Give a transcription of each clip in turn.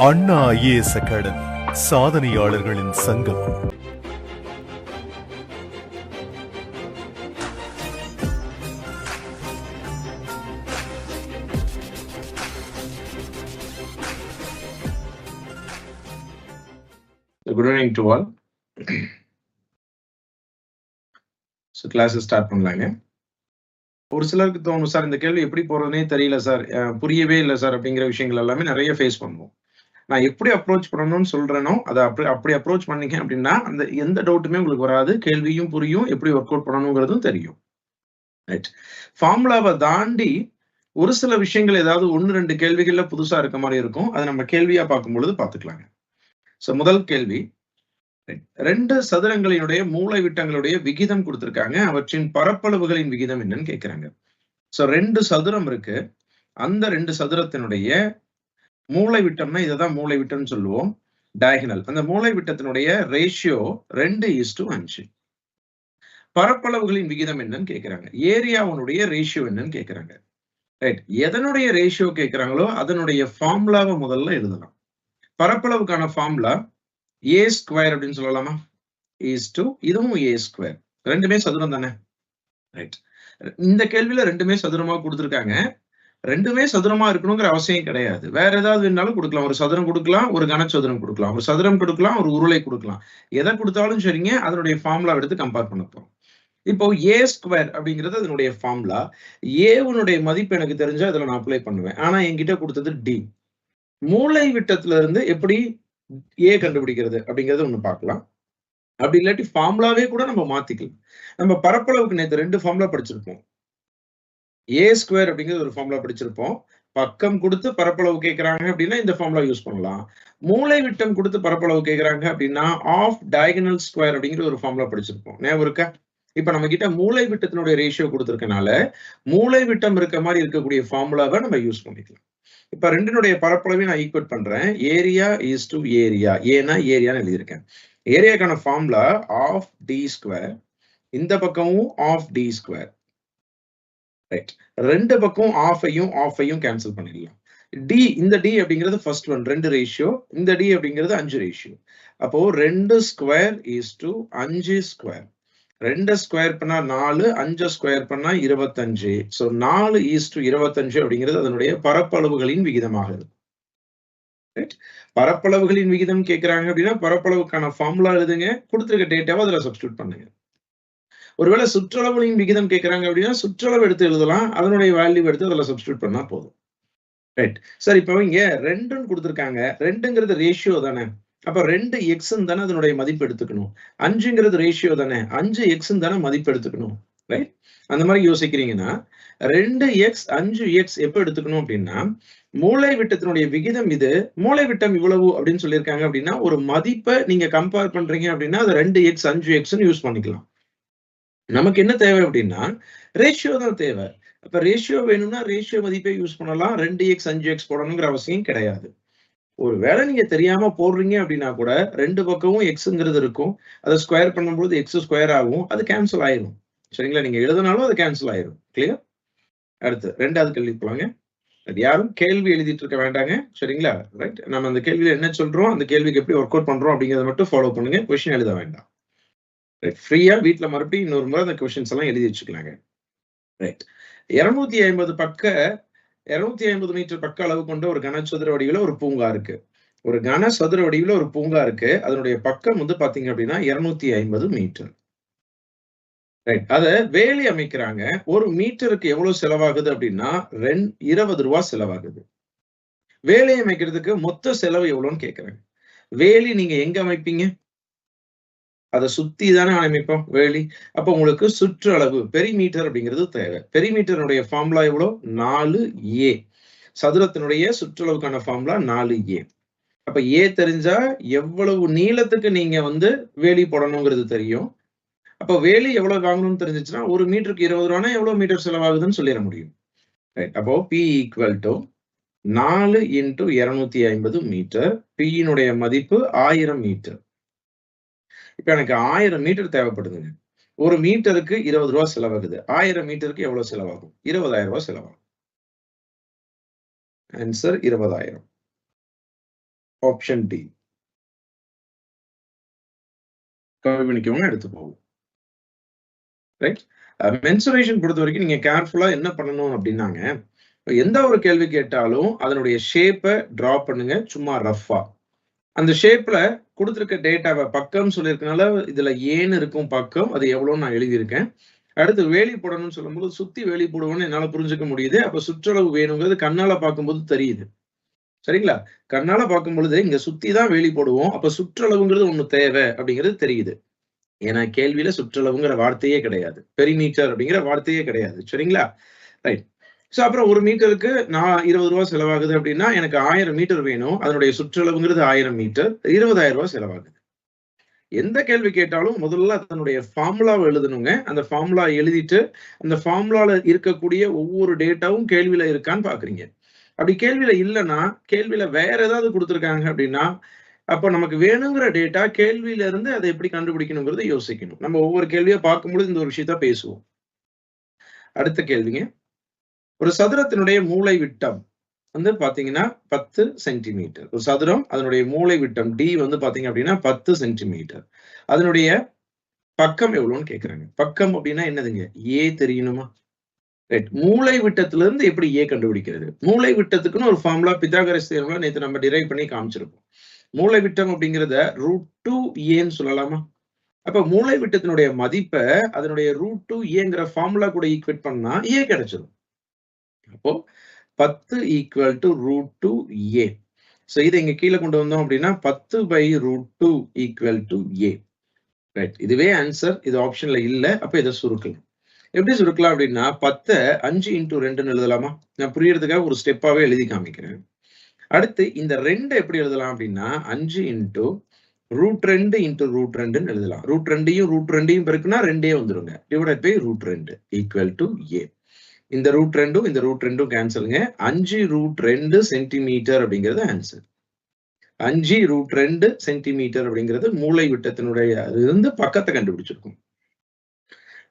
அண்ணா IAS academy சாதனையாளர்களின் சங்கம். Good evening to all. So class start பண்ணலாங்க. ஒரு சிலருக்கு தோணும், சார் இந்த கேள்வி எப்படி போறதுனே தெரியல சார், புரியவே இல்லை சார் அப்படிங்கிற விஷயங்கள் எல்லாமே நிறைய ஃபேஸ் பண்ணுவோம். நான் எப்படி அப்ரோச் பண்ணணும்னு சொல்றேனோ அதை அப்படி அப்ரோச் பண்ணீங்க அப்படின்னா அந்த எந்த டவுட்டுமே உங்களுக்கு வராது, கேள்வியும் புரியும், எப்படி ஒர்க் அவுட் பண்ணணுங்கிறதும் தெரியும். ரைட். ஃபார்முலாவை தாண்டி ஒரு சில விஷயங்கள் ஏதாவது 1-2 கேள்விகள்ல புதுசா இருக்க மாதிரி இருக்கும். அதை நம்ம கேள்வியா பார்க்கும் பொழுது பார்த்துக்கலாங்க. ஸோ முதல் கேள்வி, 2 சதுரங்களினுடைய மூலை விட்டங்களுடைய விகிதம் கொடுத்திருக்காங்க, அவற்றின் பரப்பளவுகளின் விகிதம் என்னன்னு கேட்கிறாங்க. சோ 2 சதுரம் இருக்கு, அந்த 2 சதுரத்தினுடைய மூலை விட்டம்னா இதைதான் மூலை விட்டம்னு சொல்லுவோம், டயகனல். அந்த மூலை விட்டத்தினுடைய ரேஷியோ 2:5. பரப்பளவுகளின் விகிதம் என்னன்னு கேட்கிறாங்க. ஏரியாவுடைய ரேஷியோ என்னன்னு கேட்கிறாங்க. ரைட். எதனுடைய ரேஷியோ கேட்கிறாங்களோ அதனுடைய ஃபார்முலாவை முதல்ல எழுதலாம். பரப்பளவுக்கான ஃபார்முலா a ஸ்கொயர் அப்படின்னு சொல்லலாமா, இதுவும் a ஸ்கொயர். ரெண்டுமே சதுரம் தானே. ரைட். இந்த கேள்வியில ரெண்டுமே சதுரமா கொடுத்துருக்காங்க. ரெண்டுமே சதுரமா இருக்கணுங்கிற அவசியம் கிடையாது, வேற ஏதாவது வேணாலும் கொடுக்கலாம். ஒரு சதுரம் கொடுக்கலாம், ஒரு கனசதுரம் கொடுக்கலாம், ஒரு சதுரம் கொடுக்கலாம், ஒரு உருளை கொடுக்கலாம். எதை கொடுத்தாலும் சரிங்க, அதனுடைய ஃபார்முலா எடுத்து கம்பேர் பண்ண போறோம். இப்போ a ஸ்கொயர் அப்படிங்கிறது அதனுடைய ஃபார்முலா. ஏனுடைய மதிப்பு எனக்கு தெரிஞ்சா இதுல நான் அப்ளை பண்ணுவேன். ஆனா என்கிட்ட கொடுத்தது d. மூலை விட்டத்துல இருந்து எப்படி ஏ கண்டுபிடிக்கிறது அப்படிங்கறது ஒண்ணு பார்க்கலாம். அப்படி இல்லாட்டி ஃபார்முலாவே கூட நம்ம மாத்திக்கலாம். நம்ம பரப்பளவுக்கு நேற்று 2 ஃபார்முலா படிச்சிருப்போம். ஏ ஸ்கொயர் அப்படிங்கிறது ஒரு ஃபார்முலா படிச்சிருப்போம். பக்கம் கொடுத்து பரப்பளவு கேட்கறாங்க அப்படின்னா இந்த ஃபார்முலா யூஸ் பண்ணலாம். மூலை விட்டம் கொடுத்து பரப்பளவு கேட்கறாங்க அப்படின்னா ஆஃப் டயகனல் ஸ்கொயர் அப்படிங்கிற ஒரு ஃபார்முலா படிச்சிருப்போம். ஞாபகம் இருக்கா? இப்ப நம்ம கிட்ட மூலை விட்டத்தினுடைய ரேஷியோ கொடுத்திருக்கனால மூலை விட்டம் இருக்க மாதிரி இருக்கக்கூடிய ஃபார்முலாவை நம்ம யூஸ் பண்ணிக்கலாம். இப்ப ரெண்டினுடைய பரப்பளவையும் நான் ஈக்குவேட் பண்றேன். ஏரியா இஸ் டு ஏரியா, ஏன்னா ஏரியான்னு எழுதியிருக்கேன். ஏரியாக்கான ஃபார்முலா ஆஃப் டி ஸ்கொயர், இந்த பக்கமும் ஆஃப் டி ஸ்கொயர். ரைட். ரெண்டு பக்கம் ஆஃபையும் கேன்சல் பண்ணிடலாம். டி, இந்த டி அப்படிங்கிறது ஃபர்ஸ்ட் ஒன், 2 ரேஷியோ. இந்த டி அப்படிங்கிறது 5 ரேஷியோ. அப்போ 2 square is to 5 square. 2 square பண்ணா 4, 5 ஸ்கொயர் பண்ணா 25. சோ 4:25 அப்படிங்கிறது அதனுடைய பரப்பளவுகளின் விகிதமாக இருக்கும். ரைட். பரப்பளவுகளின் விகிதம் கேட்கிறாங்க அப்படின்னா பரப்பளவுக்கான ஃபார்முலா எழுதுங்க, கொடுத்திருக்க டேட்டாவை அதுல சப்ஸ்டிட்யூட் பண்ணுங்க. ஒருவேளை சுற்றளவுகளின் விகிதம் கேட்கறாங்க அப்படின்னா சுற்றளவு எடுத்து எழுதலாம், அதனுடைய வேல்யூ எடுத்து அதுல சப்ஸ்டிட்யூட் பண்ணா போதும். ரைட். சார் இப்போ இங்க 2ன்னு கொடுத்திருக்காங்க, 2ங்கிறது ரேஷியோ தானே, அப்ப 2x தானே அதனுடைய மதிப்பு எடுத்துக்கணும். 5ங்கிறது ரேஷியோ தானே, 5x தானே மதிப்பு எடுத்துக்கணும். ரைட். அந்த மாதிரி யோசிக்கிறீங்கன்னா 2x 5x எப்ப எடுத்துக்கணும் அப்படின்னா மூலை விட்டத்தினுடைய விகிதம் இது, மூலை விட்டம் இவ்வளவு அப்படின்னு சொல்லியிருக்காங்க அப்படின்னா ஒரு மதிப்பை நீங்க கம்பேர் பண்றீங்க அப்படின்னா அது 2x 5x யூஸ் பண்ணிக்கலாம். நமக்கு என்ன தேவை அப்படின்னா ரேஷியோ தான் தேவை. அப்ப ரேஷியோ வேணும்னா ரேஷியோ மதிப்பை யூஸ் பண்ணலாம், 2x 5x போடணுங்கிற அவசியம் கிடையாது. ஒரு வேளை நீங்க தெரியாம போடுறீங்க அப்படின்னா கூட 2 பக்கமும் எக்ஸ்ங்கிறது இருக்கும், அதை ஸ்கொயர் பண்ணும்போது எக்ஸ் ஸ்கொயர் ஆகும், அது கேன்சல் ஆயிரும். சரிங்களா? நீங்க எழுதினாலும் அது கேன்சல் ஆயிரும். கிளியர்? அடுத்து 2வது கேள்வி போலாங்க. யாரும் கேள்வி எழுதிட்டு இருக்க வேண்டாங்க. சரிங்களா? ரைட். நம்ம அந்த கேள்வியில என்ன சொல்றோம், அந்த கேள்விக்கு எப்படி ஒர்க் அவுட் பண்றோம் அப்படிங்கறத மட்டும் ஃபாலோ பண்ணுங்க, கொஸ்டின் எழுத வேண்டாம். ரைட். ஃப்ரீயா வீட்டுல மறுபடியும் இன்னொரு முறை அந்த கொஸ்டின்ஸ் எல்லாம் எழுதி வச்சுக்கலாங்க. ரைட். 250 மீட்டர் பக்க அளவு கொண்ட ஒரு கனசதுர வடிவில் ஒரு பூங்கா இருக்கு. ஒரு கனசதுர வடிவில் ஒரு பூங்கா இருக்கு, அதனுடைய பக்கம் வந்து பாத்தீங்க அப்படின்னா 250 மீட்டர். ரைட். அத வேலி அமைக்கிறாங்க. ஒரு மீட்டருக்கு எவ்வளவு செலவாகுது அப்படின்னா 20 ரூபாய் செலவாகுது. வேலி அமைக்கிறதுக்கு மொத்த செலவு எவ்வளவுன்னு கேட்கறாங்க. வேலி நீங்க எங்க அமைப்பீங்க? அதை சுத்தி தானே அமைப்போம் வேலி. அப்ப உங்களுக்கு சுற்றளவு பெரிமீட்டர் அப்படிங்கிறது தேவை. பெரிமீட்டருடைய ஃபார்முலா எவ்வளவு? 4a. சதுரத்தினுடைய சுற்றளவுக்கான ஃபார்முலா 4a. அப்ப a தெரிஞ்சா எவ்வளவு நீளத்துக்கு நீங்க வந்து வேலி போடணுங்கிறது தெரியும். அப்ப வேலி எவ்வளவு வாங்கணும்னு தெரிஞ்சிச்சுன்னா ஒரு மீட்டருக்கு 20 ரூபானா எவ்வளவு மீட்டர் செலவாகுதுன்னு சொல்லிட முடியும். ரைட். அப்போ P = 4 × 250 மீட்டர். P மதிப்பு 1000 மீட்டர். இப்ப எனக்கு 1000 மீட்டர் தேவைப்படுதுங்க. ஒரு மீட்டருக்கு 20 ரூபாய் செலவாகுது. 1000 மீட்டருக்கு எவ்வளவு செலவாகும்? 20,000 ரூபாய் செலவாகும். ஆன்சர் 20,000. Option D. கம்மி பண்ணிக்கோங்க, எடுத்து போகும். ரைட். மென்சுரேஷன் பொறுத்த வரைக்கும் நீங்க கேர்ஃபுல்லா என்ன பண்ணணும் அப்படின்னாங்க, எந்த ஒரு கேள்வி கேட்டாலும் அதனுடைய ஷேப்பை டிரா பண்ணுங்க, சும்மா ரஃபா. அந்த ஷேப்ல கொடுத்திருக்க டேட்டாவை பக்கம் சொல்லியிருக்கனால இதுல ஏன்னு இருக்கும் பக்கம், அது எவ்வளவுன்னு நான் எழுதியிருக்கேன். அடுத்து வேலி போடணும்னு சொல்லும்போது சுத்தி வேலி போடுவோம்னு என்னால புரிஞ்சுக்க முடியுது. அப்ப சுற்றளவு வேணுங்கிறது கண்ணால பார்க்கும்போது தெரியுது. சரிங்களா? கண்ணால பார்க்கும் பொழுது இங்க சுத்தி தான் வேலி போடுவோம். அப்ப சுற்றளவுங்கிறது ஒண்ணு தேவை அப்படிங்கிறது தெரியுது. ஏன்னா கேள்வியில சுற்றளவுங்கிற வார்த்தையே கிடையாது. பெரிமீட்டர் அப்படிங்கிற வார்த்தையே கிடையாது. சரிங்களா? ரைட். சோ அப்புறம் 1 மீட்டருக்கு நான் ரூ. 20 செலவாகுது அப்படின்னா எனக்கு 1000 மீட்டர் வேணும். அதனுடைய சுற்றளவுங்கிறது 1000 மீட்டர். ரூ. 20,000 செலவாகுது. எந்த கேள்வி கேட்டாலும் முதல்ல அதனுடைய ஃபார்முலாவை எழுதணுங்க. அந்த ஃபார்முலா எழுதிட்டு அந்த ஃபார்முலால இருக்கக்கூடிய ஒவ்வொரு டேட்டாவும் கேள்வியில இருக்கான்னு பாக்குறீங்க. அப்படி கேள்வியில இல்லைன்னா, கேள்வியில வேற ஏதாவது கொடுத்திருக்காங்க அப்படின்னா, அப்ப நமக்கு வேணுங்கிற டேட்டா கேள்வியில இருந்து அதை எப்படி கண்டுபிடிக்கணுங்கிறத யோசிக்கணும். நம்ம ஒவ்வொரு கேள்வியா பார்க்கும்பொழுது இந்த ஒரு விஷயத்த பேசுவோம். அடுத்த கேள்விங்க. ஒரு சதுரத்தினுடைய மூலை விட்டம் வந்து பாத்தீங்கன்னா 10 சென்டிமீட்டர். ஒரு சதுரம் அதனுடைய மூலை விட்டம் D வந்து பாத்தீங்க அப்படின்னா 10 சென்டிமீட்டர். அதனுடைய பக்கம் எவ்வளவுன்னு கேக்குறாங்க. பக்கம் அப்படின்னா என்னதுங்க? A தெரியணுமா? ரைட். மூலை விட்டத்துல இருந்து எப்படி A கண்டுபிடிக்கிறது? மூலை விட்டத்துக்குன்னு ஒரு ஃபார்முலா பித்தாகரஸ் தியரம்ல நேத்து நம்ம டிரைவ் பண்ணி காமிச்சிருப்போம். மூலை விட்டம் அப்படிங்கிறத √2Aன்னு சொல்லலாமா? அப்ப மூலை விட்டத்தினுடைய மதிப்பை அதனுடைய √2Aங்கிற ஃபார்முலா கூட ஈக்குவேட் பண்ணா A கிடைச்சிடும். அப்போ 10 ஈக்குவல் டு √2A. சோ இதை இங்க கீழே கொண்டு வந்தோம் அப்படின்னா 10/√2 ஈக்குவல் டு A. ரைட். இதுவே ஆன்சர். இது ஆப்ஷன்ல இல்ல. அப்ப இதை சுருக்கலாம். எப்படி சுருக்கலாம் அப்படின்னா 10 5 × 2ன்னு எழுதலாமா? நான் புரியறதுக்காக ஒரு ஸ்டெப்பாவே எழுதி காமிக்கிறேன். அடுத்து இந்த 2 எப்படி எழுதலாம் அப்படின்னா 5 × √2 × √2ன்னு எழுதலாம். √2யும் √2யும் பெருக்குனா 2 வந்துருங்க. Divided by √2 equal to A. இந்த √2ம் இந்த √2ம் கேன்சலுங்க. 5√2 சென்டிமீட்டர் அப்படிங்கிறது ஆன்சர். 5√2 சென்டிமீட்டர் அப்படிங்கிறது மூலை விட்டத்தினுடைய இருந்து பக்கத்தை கண்டுபிடிச்சிருக்கும்.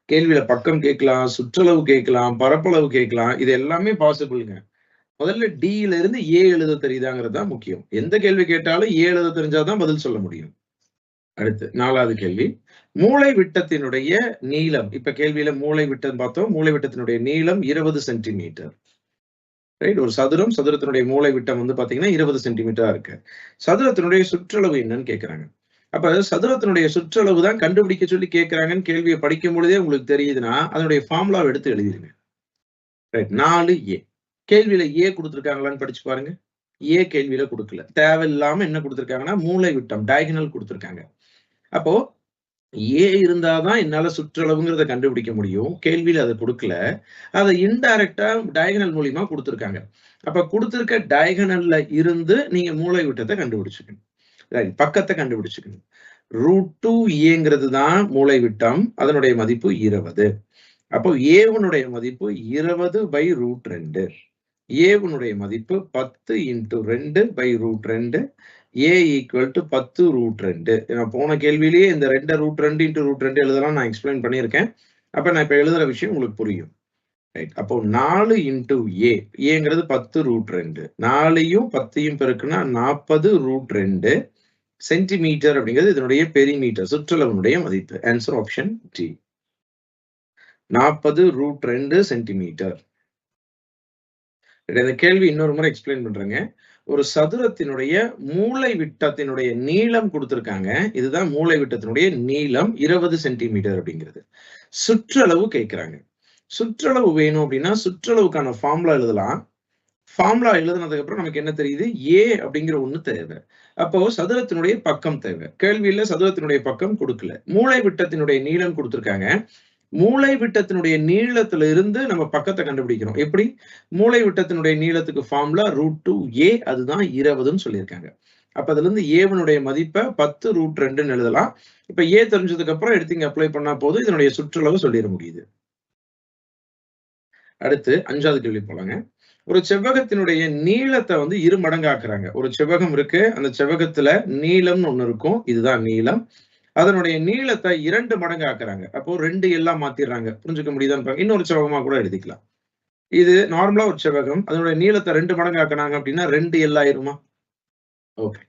கேள்வியில பக்கம் கேட்கலாம், சுற்றளவு கேட்கலாம், பரப்பளவு கேட்கலாம். இது எல்லாமே பாசிபிள்ங்க. முதல்ல D இருந்து A எழுத தெரியுதாங்கிறது தான் முக்கியம். எந்த கேள்வி கேட்டாலும் A எழுத தெரிஞ்சாதான் பதில் சொல்ல முடியும். அடுத்து 4வது கேள்வி. மூலை விட்டத்தினுடைய நீளம். இப்ப கேள்வியில மூலை விட்டம் பார்த்தோம். மூலை விட்டத்தினுடைய நீளம் 20 சென்டிமீட்டர். ரைட். ஒரு சதுரம், சதுரத்தினுடைய மூலை விட்டம் வந்து பாத்தீங்கன்னா 20 சென்டிமீட்டரா இருக்கு. சதுரத்தினுடைய சுற்றளவு என்னன்னு கேக்குறாங்க. அப்ப சதுரத்தினுடைய சுற்றளவு தான் கண்டுபிடிக்க சொல்லி கேட்கிறாங்கன்னு கேள்வியை படிக்கும் பொழுதே உங்களுக்கு தெரியுதுன்னா அதனுடைய ஃபார்முலாவை எடுத்து எழுதிருங்க. ரைட். 4A. கேள்வியில A கொடுத்திருக்காங்களான்னு படிச்சு பாருங்க. A கேள்வியில கொடுக்கல. தேவையில்லாம என்ன கொடுத்திருக்காங்கன்னா மூலை விட்டம் டயகனல் கொடுத்திருக்காங்க. அப்போ A இருந்தாதான் என்னால சுற்றளவுங்கிறத கண்டுபிடிக்க முடியும். கேள்வியில அதை கொடுக்கல. அதை இன்டைரக்டா டயகனல் மூலியமா கொடுத்திருக்காங்க. அப்ப கொடுத்திருக்க டயகனல்ல இருந்து நீங்க மூலை விட்டத்தை கண்டுபிடிச்சுக்கணும். பக்கத்தை கண்டுபிடிச்சுக்கணும். √2Aங்கிறது தான் மூலை விட்டம். அதனுடைய மதிப்பு 20. அப்போ A1 மதிப்பு 20/√2. A1 மதிப்பு 10 × 2/√2. A equal to 10√2. நான் போன கேள்வியிலேயே இந்த 2 √2 × √2 எழுதலாம் நான் எக்ஸ்பிளைன் பண்ணியிருக்கேன். அப்ப நான் இப்ப எழுதுற விஷயம் உங்களுக்கு புரியும். ரைட். அப்போ 4 × A. Aங்கிறது 10√2. 4யும் 10யும் பெருக்குனா 40√2 சென்டிமீட்டர் அப்படிங்கிறது இதனுடைய பெரிமீட்டர் சுற்றளவுடைய மதிப்பு. Answer option D. 40√2 சென்டிமீட்டர். இந்த கேள்வி இன்னொரு முறை எக்ஸ்பிளைன் பண்றேங்க. ஒரு சதுரத்தினுடைய மூலை விட்டத்தினுடைய நீளம் கொடுத்திருக்காங்க. இதுதான் மூலை விட்டத்தினுடைய நீளம் 20 சென்டிமீட்டர் அப்படிங்கிறது. சுற்றளவு கேட்கிறாங்க. சுற்றளவு வேணும் அப்படின்னா சுற்றளவுக்கான ஃபார்முலா எழுதலாம். ஃபார்முலா எழுதுனதுக்கு அப்புறம் நமக்கு என்ன தெரியுது? A அப்படிங்கிற ஒண்ணு தேவை. அப்போ சதுரத்தினுடைய பக்கம் தேவை. கேள்வியில சதுரத்தினுடைய பக்கம் கொடுக்கல. மூலை விட்டத்தினுடைய நீளம் கொடுத்திருக்காங்க. மூலை விட்டத்தினுடைய நீளத்துல இருந்து நம்ம பக்கத்தை கண்டுபிடிக்கிறோம். எப்படி? மூலை விட்டத்தினுடைய நீளத்துக்கு ஃபார்முலா √2A, அதுதான் 20ன்னு சொல்லியிருக்காங்க. அப்ப அதுல இருந்து A1 மதிப்பை 10√2ன்னு எழுதலாம். இப்ப A தெரிஞ்சதுக்கு அப்புறம் எடுத்து இங்க அப்ளை பண்ணா போதும் இதனுடைய சுற்றளவு சொல்லிட முடியுது. அடுத்து 5வது கேள்வி போலாங்க. ஒரு செவ்வகத்தினுடைய நீளத்தை வந்து 2 மடங்காக்குறாங்க. ஒரு செவ்வகம் இருக்கு. அந்த செவ்வகத்துல நீளம்னு ஒண்ணு இருக்கும். இதுதான் நீளம். அதனுடைய நீளத்தை 2 மடங்கு ஆக்குறாங்க. அப்போ 2 எல்லாம் மாத்திடுறாங்க. புரிஞ்சுக்க முடியுதான்னு இன்னொரு செவ்வகமா கூட எழுதிக்கலாம். இது நார்மலா ஒரு செவ்வகம். அதனுடைய நீளத்தை 2 மடங்கு ஆக்குனாங்க அப்படின்னா 2 எல் ஆயிருமா? ஓகே.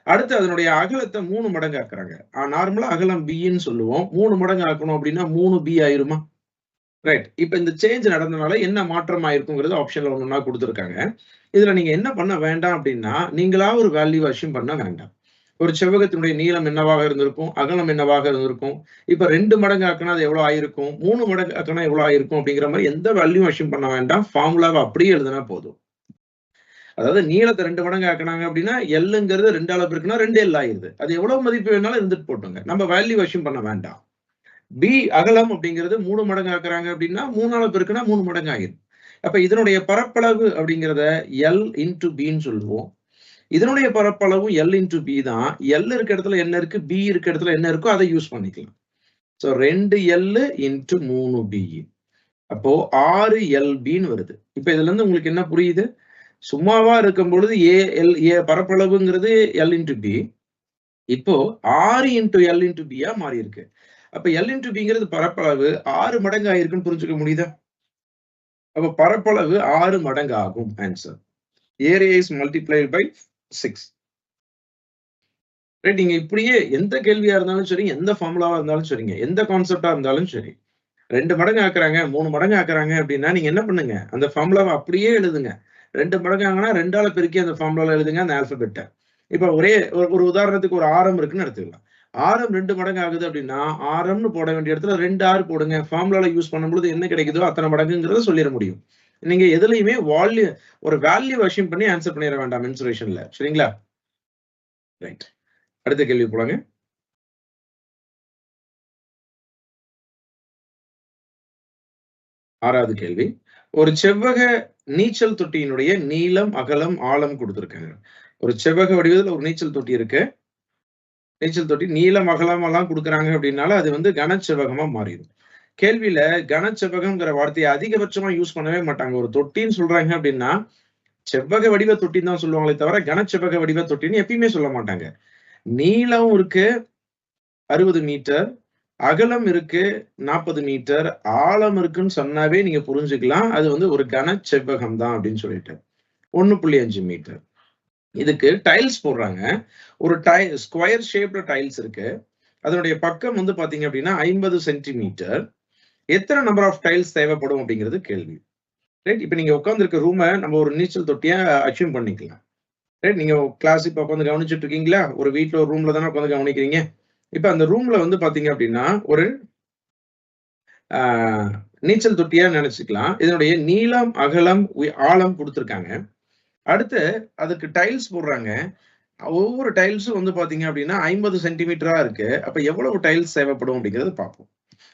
அடுத்து அதனுடைய அகலத்தை 3 மடங்கு ஆக்குறாங்க. நார்மலா அகலம் பின்னு சொல்லுவோம். 3 மடங்கு ஆக்கணும் அப்படின்னா 3b ஆயிருமா? ரைட். இப்ப இந்த சேஞ்ச் நடந்தனால என்ன மாற்றம் ஆயிருக்குங்கிறது ஆப்ஷன்ல ஒண்ணொண்ணா குடுத்திருக்காங்க. இதுல நீங்க என்ன பண்ண வேண்டாம் அப்படின்னா, நீங்களா ஒரு வேல்யூ அஸ்யூம் பண்ண வேண்டாம். ஒரு செவ்வகத்தினுடைய நீளம் என்னவாக இருந்திருக்கும்? அகலம் என்னவாக இருந்திருக்கும்? இப்ப 2 மடங்கு ஆக்குனா அது எவ்வளவு ஆயிருக்கும்? 3 மடங்கு ஆக்குனா எவ்வளவு ஆயிருக்கும்? அப்படிங்கிற மாரி எந்த வேல்யூ அஸ்யூம் பண்ண வேண்டாம். ஃபார்முலாவ அப்படியே எழுதுனா போதும். அதாவது நீளத்த 2 மடங்கு ஆக்குனாங்க அப்படின்னா, எல்லுங்கிறது 2ஆல பெருக்குனா 2 எல் ஆயிருது. அது எவ்வளவு மதிப்பு வேணாலும் இருந்துட்டு போட்டுங்க. நம்ம வேல்யூ அஸ்யூம் பண்ண வேண்டாம். பி அகலம் அப்படிங்கிறது 3 மடங்கு ஆக்குறாங்க அப்படின்னா, 3ஆல பெருக்குனா 3 மடங்கு ஆயிரும். அப்ப இதனுடைய பரப்பளவு அப்படிங்கிறத எல் இன்டு பின்னு சொல்லுவோம். இதனுடைய பரப்பளவும் எல் இன்டு பி தான். எல் இருக்க இடத்துல என்ன இருக்கு? பி இருக்க இடத்துல என்ன இருக்கோ அதை யூஸ் பண்ணிக்கலாம். So 2 L into 3 B. அப்போ 6 எல்பின்னு வருது. இப்ப இதுல இருந்து உங்களுக்கு என்ன புரியுது? சும்மாவா இருக்கும் பொழுது ஏ பரப்பளவுங்கிறது எல் இன்டு பி. இப்போ 6 இன்டு எல் இன்டு பியா மாறி இருக்கு. அப்ப எல் இன்டு பிங்கிறது பரப்பளவு 6 மடங்கு ஆயிருக்குன்னு புரிஞ்சுக்க முடியுதா? அப்ப பரப்பளவு 6 மடங்கு ஆகும். Answer. Area is multiplied by 6. Right. நீங்க இப்படியே எந்த கேள்வியா இருந்தாலும் சரி, எந்த ஃபார்முலாவா இருந்தாலும் சரிங்க, எந்த கான்செப்ட்டா இருந்தாலும் சரி, 2 மடங்கு ஆக்குறாங்க, 3 மடங்கு ஆக்குறாங்க அப்படின்னா, நீங்க என்ன பண்ணுங்க? அந்த ஃபார்முலாவ அப்படியே எழுதுங்க. 2 மடங்கு ஆகுனா 2ஆல பெருக்கி அந்த ஃபார்முலால எழுதுங்க அந்த ஆல்பபெட்ட. இப்ப ஒரே ஒரு உதாரணத்துக்கு ஒரு ஆரம் இருக்குன்னு எடுத்துக்கலாம். ஆரம் 2 மடங்கு ஆகுது அப்படின்னா, ஆரம்னு போட வேண்டிய இடத்துல 2 ஆர் போடுங்க. ஃபார்முலால யூஸ் பண்ணும்பொழுது என்ன கிடைக்குதோ அத்தனை மடங்குங்கிறத சொல்லிற முடியும். நீங்க எதுலயுமே ஒரு வேல்யூ அஸ்யூம் பண்ணி ஆன்சர் பண்ணிட வேண்டாம் மென்சுரேஷன்ல. சரிங்களா? ரைட். அடுத்த கேள்வி போலாங்க. 6வது கேள்வி. ஒரு செவ்வக நீச்சல் தொட்டியினுடைய நீளம், அகலம், ஆழம் குடுத்திருக்காங்க. ஒரு செவ்வக வடிவத்துல ஒரு நீச்சல் தொட்டி இருக்கு. நீச்சல் தொட்டி நீளம், அகலம் எல்லாம் குடுக்குறாங்க அப்படின்னால அது வந்து கனச்செவ்வகமா மாறிடும். கேள்வியில கனச்செவ்வகம்ங்கிற வார்த்தையை அதிகபட்சமா யூஸ் பண்ணவே மாட்டாங்க. ஒரு தொட்டின்னு சொல்றாங்க அப்படின்னா, செவ்வக வடிவ தொட்டின்னு தான் சொல்லுவாங்களே தவிர, கனச்செவ்வக வடிவ தொட்டின்னு எப்பயுமே சொல்ல மாட்டாங்க. நீளம் இருக்கு 60 மீட்டர். அகலம் இருக்கு 40 மீட்டர். ஆழம் இருக்குன்னு சொன்னாவே நீங்க புரிஞ்சுக்கலாம். அது வந்து ஒரு கனச்செவ்வகம் தான் அப்படின்னு சொல்லிட்டு. 1.5 மீட்டர். இதுக்கு டைல்ஸ் போடுறாங்க. ஒரு ஸ்கொயர் ஷேப்ல டைல்ஸ் இருக்கு. அதனுடைய பக்கம் வந்து பாத்தீங்க அப்படின்னா 50 சென்டிமீட்டர். எத்தனை நம்பர் ஆஃப் டைல்ஸ் தேவைப்படும் அப்படிங்கிறது கேள்வி. ரைட். இப்ப நீங்க உட்கார்ந்திருக்க ரூம நம்ம ஒரு நீச்சல் தொட்டியா அஸ்யூம் பண்ணிக்கலாம். ரைட். நீங்க கிளாஸ் இப்ப உட்காந்து கவனிச்சுட்டு இருக்கீங்களா? ஒரு வீட்ல ஒரு ரூம்ல தானே உட்காந்து கவனிக்கிறீங்க. இப்ப அந்த ரூம்ல வந்து பாத்தீங்க அப்படின்னா, ஒரு நீச்சல் தொட்டியா நினைச்சுக்கலாம். இதனுடைய நீளம், அகலம், ஆழம் குடுத்திருக்காங்க. அடுத்து அதுக்கு டைல்ஸ் போடுறாங்க. ஒவ்வொரு டைல்ஸும் வந்து பாத்தீங்க அப்படின்னா 50 சென்டிமீட்டரா இருக்கு. அப்ப எவ்வளவு டைல்ஸ் தேவைப்படும் அப்படிங்கறத பார்ப்போம்.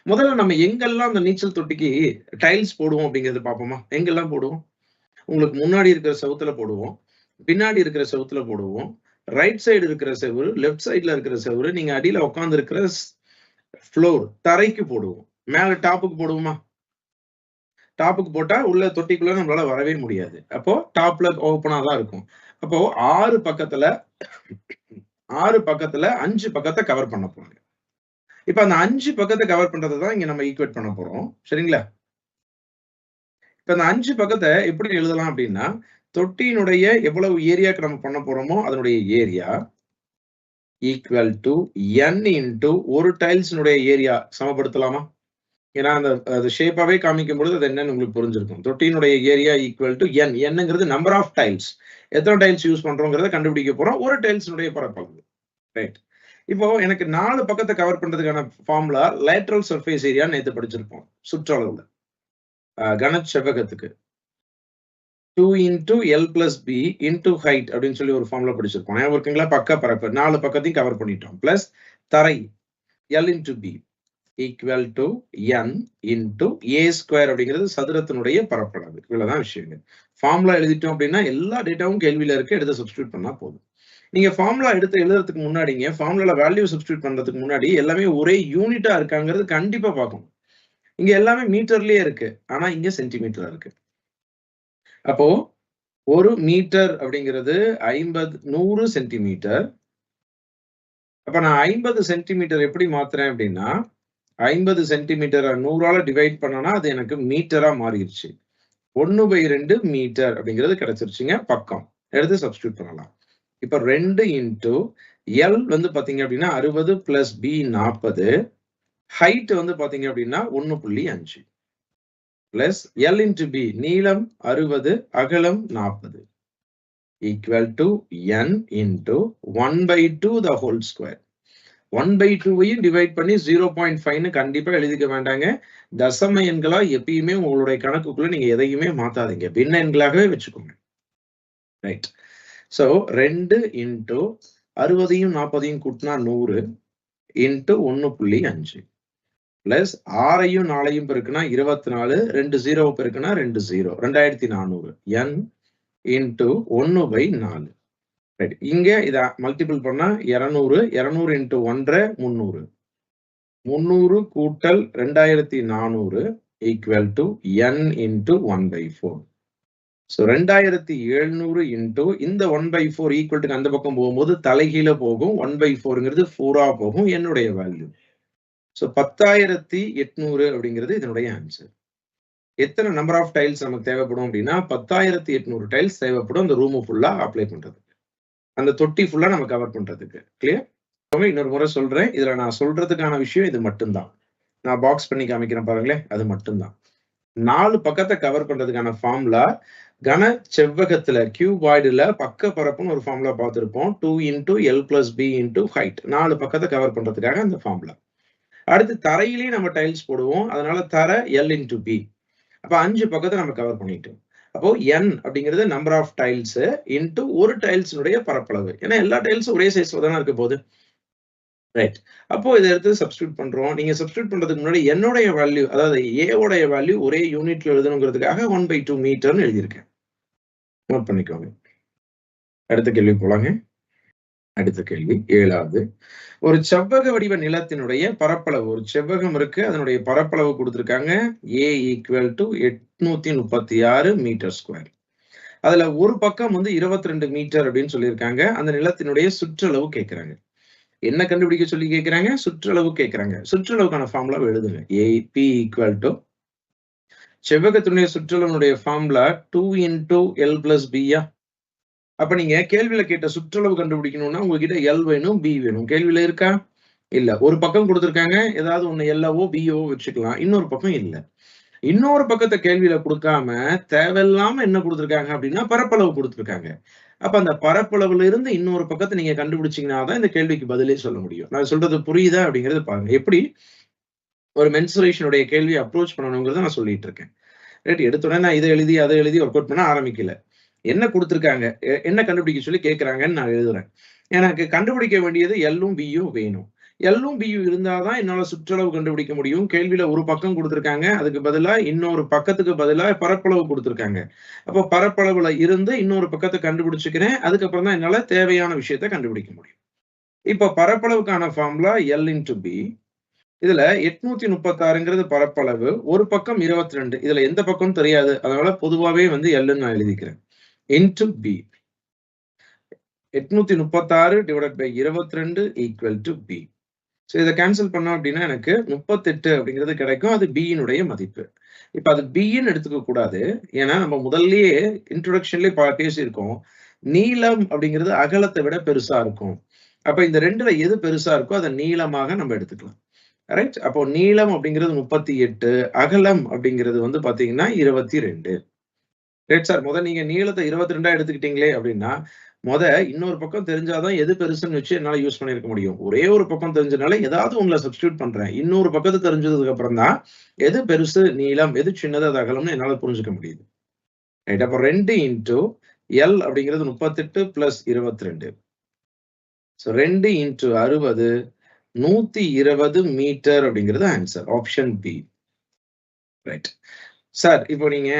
முதல்ல நம்ம எங்கெல்லாம் அந்த நீச்சல் தொட்டிக்கு டைல்ஸ் போடுவோம் அப்படிங்கறத பார்ப்போமா? எங்கெல்லாம் போடுவோம்? உங்களுக்கு முன்னாடி இருக்கிற செவுத்துல போடுவோம். பின்னாடி இருக்கிற செவுத்துல போடுவோம். ரைட் சைடு இருக்கிற செவுரு, லெஃப்ட் சைடுல இருக்கிற செவுரு, நீங்க அடியில உட்கார்ந்து இருக்கிற ஃப்ளோர் தரைக்கு போடுவோம். மேல டாப்புக்கு போடுவோமா? டாப்புக்கு போட்டா உள்ள தொட்டிக்குள்ள நம்மளால வரவே முடியாது. அப்போ டாப்ல ஓப்பனா தான் இருக்கும். அப்போ 6 பக்கத்துல 5 பக்கத்த கவர் பண்ண போறோம். இப்ப அந்த 5 பக்கத்த கவர் பண்றத தான் இங்க நம்ம ஈக்குவேட் பண்ண போறோம். சரிங்களா? இப்ப அந்த 5 பக்கத்த எப்படி எழுதலாம் அப்படின்னா, தொட்டியினுடைய எவ்வளவு ஏரியாக்கு நம்ம பண்ண போறோமோ அதனுடைய area equal to n into ஒரு டைல்ஸ்னுடைய ஏரியா சமப்படுத்தலாமா? ஏன்னா அந்த ஷேப்பாவே காமிக்கும் பொழுது அது என்னன்னு உங்களுக்கு புரிஞ்சிருக்கும். தொட்டியினுடைய ஏரியா ஈக்குவல் டு n. என்னங்கிறது நம்பர் ஆஃப் டைல்ஸ். எத்தனை டைல்ஸ் யூஸ் பண்றோங்கிறத கண்டுபிடிக்க போறோம். ஒரு டைல்ஸ்னுடைய பரப்பளவு. ரைட். இப்போ எனக்கு 4 பக்கத்தை கவர் பண்றதுக்கான ஃபார்முலா லேட்டரல் சர்ஃபேஸ் ஏரியா நேத்து படிச்சிருப்போம். சுற்றளவுல. கனச்செவ்வகத்துக்கு 2 into L plus B into height அப்படின்னு சொல்லி ஒரு ஃபார்முலா படிச்சிருப்போம். ஞாபகம் இருக்குங்களா? பக்க பரப்பு 4 பக்கத்தையும் கவர் பண்ணிட்டோம். பிளஸ் தரை L into B equal to N into A square அப்படிங்கிறது சதுரத்தினுடைய பரப்பளவு. இவ்வளவுதான் விஷயங்க. ஃபார்முலா எழுதிட்டோம் அப்படின்னா எல்லா டேட்டாவும் கேள்வியில இருக்கு. எடுத்து சப்ஸ்டியூட் பண்ணா போதும். நீங்க ஃபார்முலா எடுத்து எழுதுறதுக்கு முன்னாடிங்க, ஃபார்முலால வேல்யூ சப்ஸ்டியூட் பண்றதுக்கு முன்னாடி எல்லாமே ஒரே யூனிட்டா இருக்காங்கிறது கண்டிப்பா பார்க்கணும். இங்க எல்லாமே மீட்டர்லயே இருக்கு. ஆனா இங்க சென்டிமீட்டரா இருக்கு. அப்போ 1 மீட்டர் அப்படிங்கிறது 100 சென்டிமீட்டர். அப்ப நான் 50 சென்டிமீட்டர் எப்படி மாத்துறேன் அப்படின்னா, 50 சென்டிமீட்டர் 100ஆல டிவைட் பண்ணனா அது எனக்கு மீட்டரா மாறிடுச்சு. 1/2 மீட்டர் அப்படிங்கிறது கிடைச்சிருச்சுங்க பக்கம். எடுத்து சப்ஸ்டியூட் பண்ணலாம். இப்ப 2 இன்டூ எல் வந்து பாத்தீங்க அப்படின்னா 60 பிளஸ் பி 40, ஹைட் வந்து பாத்தீங்க அப்படின்னா 1.5 பிளஸ் எல் இன்டு பி, நீளம் 60, அகலம் 40, equal to N into 1/2 the whole square. 1/2வையும் டிவைட் பண்ணி 0.5ன்னு கண்டிப்பா எழுதிக்க வேண்டாங்க. தசம எண்களா எப்பயுமே உங்களுடைய கணக்குக்குள்ள நீங்க எதையுமே மாத்தாதீங்க, பின்ன எண்களாகவே வச்சுக்கோங்க. ரைட். சோ 2 இன்டு 60யும் 40யும் கூட்டினா 100 இன்டு 1.5 பிளஸ் 6ஐயும் 4ஐயும் பெருக்குனா 24, 2 0 பெருக்குனா 2 0, 2400 n இன்டு 1/4. ரைட். இங்க இத மல்டிபிள் பண்ணா 200, 200 இன்டு 1 300, 300 கூட்டல் 2400 equal to n into 1/4. So 2700 into இந்த 1/4 ஈக்குவல் டு அந்த பக்கம் போகும்போது தலைகீழ போகும். 1/4ங்கிறது 4ஆ போகும், என்னுடைய வேல்யூ. ஸோ 10,800 அப்படிங்கிறது இதனுடைய ஆன்சர். எத்தனை நம்பர் ஆஃப் டைல்ஸ் நமக்கு தேவைப்படும் அப்படின்னா 10,800 டைல்ஸ் தேவைப்படும் அந்த ரூம் ஃபுல்லா அப்ளை பண்றதுக்கு, அந்த தொட்டி ஃபுல்லா நம்ம கவர் பண்றதுக்கு. கிளியர்? இன்னொரு முறை சொல்றேன், இதுல நான் சொல்றதுக்கான விஷயம் இது மட்டும்தான். நான் பாக்ஸ் பண்ணி காமிக்கிறேன் பாருங்களேன், அது மட்டும்தான். 4 பக்கத்தை கவர் பண்றதுக்கான ஃபார்முலா கன செவ்வகத்துல கியூபாய்டுல பக்க பரப்புன்னு ஒரு ஃபார்முலா பார்த்திருப்போம். 2 into L plus B into height. 4 பக்கத்தை கவர் பண்றதுக்காக அந்த ஃபார்முலா. அடுத்து தரையிலேயே நம்ம டைல்ஸ் போடுவோம், அதனால தர எல் இன்டூ பி. அப்ப 5 பக்கத்தை நம்ம கவர் பண்ணிட்டோம். அப்போ n அப்படிங்கிறது நம்பர் ஆஃப் டைல்ஸ் இன்டூ ஒரு டைல்ஸினுடைய பரப்பளவு. ஏன்னா எல்லா டைல்ஸும் ஒரே சைஸ்ல தானே இருக்க போகுது. ரைட். அப்போ இதை எடுத்து சப்ஸ்டியூட் பண்றோம். நீங்க சப்ஸ்டியூட் பண்றதுக்கு முன்னாடி என்னுடைய வேல்யூ, அதாவது ஏ உடைய வேல்யூ ஒரே யூனிட்ல எழுதணுங்கிறதுக்காக 1/2 மீட்டர்னு எழுதியிருக்கேன். நோட் பண்ணிக்கோங்க. அடுத்த கேள்வி போலாங்க. அடுத்த கேள்வி 7வது. ஒரு செவ்வக வடிவ நிலத்தினுடைய பரப்பளவு, ஒரு செவ்வகம் இருக்கு, அதனுடைய பரப்பளவு கொடுத்திருக்காங்க. A equal to 836 metre square. அதுல ஒரு பக்கம் வந்து 22 மீட்டர் அப்படின்னு சொல்லியிருக்காங்க. அந்த நிலத்தினுடைய சுற்றளவு கேட்கிறாங்க. என்ன கண்டுபிடிக்க சொல்லி கேட்கிறாங்க? சுற்றளவு கேட்கிறாங்க. சுற்றளவுக்கான ஃபார்முலா எழுதுங்க. AP ஈக்குவல் டு செவ்வகத்தினுடைய சுற்றளவுடைய ஃபார்முலா 2 இன்டூ எல் பிளஸ் பியா. அப்ப நீங்க கேள்வியில கேட்ட சுற்றளவு கண்டுபிடிக்கணும்னா உங்ககிட்ட எல் வேணும், பி வேணும். கேள்வியில இருக்கா? இல்ல. ஒரு பக்கம் கொடுத்திருக்காங்க, ஏதாவது ஒண்ணு எல்லவோ பிஓ வச்சுக்கலாம். இன்னொரு பக்கம் இல்ல. இன்னொரு பக்கத்தை கேள்வியில கொடுக்காம தேவையில்லாம என்ன கொடுத்திருக்காங்க அப்படின்னா பரப்பளவு கொடுத்திருக்காங்க. அப்ப அந்த பரப்பளவுல இருந்து இன்னொரு பக்கத்தை நீங்க கண்டுபிடிச்சீங்கன்னா தான் இந்த கேள்விக்கு பதிலே சொல்ல முடியும். நான் சொல்றது புரியுதா அப்படிங்கறது பாருங்க. எப்படி ஒரு மென்சுரேஷனுடைய கேள்வி அப்ரோச் பண்ணணுங்கிறத நான் சொல்லிட்டு இருக்கேன். ரைட். எடுத்தோடனே நான் இதை எழுதி அதை எழுதி ஒர்க் அவுட் பண்ண ஆரம்பிக்கல. என்ன கொடுத்திருக்காங்க, என்ன கண்டுபிடிக்க சொல்லி கேட்கிறாங்கன்னு நான் எழுதுறேன். எனக்கு கண்டுபிடிக்க வேண்டியது எல்லும் பியும் வேணும். எல்லும் பியும் இருந்தாதான் என்னால சுற்றளவு கண்டுபிடிக்க முடியும். கேள்வியில ஒரு பக்கம் கொடுத்திருக்காங்க, அதுக்கு பதிலா இன்னொரு பக்கத்துக்கு பதிலா பரப்பளவு கொடுத்திருக்காங்க. அப்போ பரப்பளவுல இருந்து இன்னொரு பக்கத்தை கண்டுபிடிச்சுக்கிறேன். அதுக்கப்புறம் தான் என்னால தேவையான விஷயத்த கண்டுபிடிக்க முடியும். இப்ப பரப்பளவுக்கான ஃபார்முலா எல் இன்டு பி. இதுல 836ங்கிறது பரப்பளவு, ஒரு பக்கம் 22. இதுல எந்த பக்கம் தெரியாது, அதனால பொதுவாவே வந்து எல்ன்னு நான் எழுதிக்கிறேன். Into B. 836 divided by 22 equal to B. So இதை கேன்சல் பண்ணோம் அப்படின்னா எனக்கு 38 அப்படிங்கிறது கிடைக்கும். அது பியினுடைய மதிப்பு. இப்ப அது பின்னு எடுத்துக்க கூடாது. ஏன்னா நம்ம முதல்லயே இன்ட்ரோடக்ஷன்லயே பேசியிருக்கோம், நீளம் அப்படிங்கிறது அகலத்தை விட பெருசா இருக்கும். அப்ப இந்த ரெண்டுல எது பெருசா இருக்கோ அதை நீளமாக நம்ம எடுத்துக்கலாம். ரைட். அப்போ நீளம் அப்படிங்கிறது 38, அகலம் அப்படிங்கிறது வந்து பாத்தீங்கன்னா 22. ரைட் சார், நீங்க நீளத்தை 22 எடுத்துக்கிட்டீங்களே அப்படின்னா இன்னொரு பக்கம் தெரிஞ்சாதான் எது பெருசுன்னு வச்சு என்னால யூஸ் பண்ணிருக்க முடியும். ஒரே ஒரு பக்கம் தெரிஞ்சனால ஏதாவது உங்களை சப்ஸ்டியூட் பண்றேன். இன்னொரு பக்கத்தை தெரிஞ்சதுக்கு அப்புறம் தான் எது பெருசு நீளம், எது சின்னது அது அகலம்னு என்னால புரிஞ்சுக்க முடியுது. ரைட். அப்போ 2 இன்டூ எல் அப்படிங்கிறது 38 பிளஸ் 22. ஸோ 2 இன்டூ 60 120 மீட்டர் அப்படிங்கிறது answer. Option B. Right. Sir இப்போ நீங்க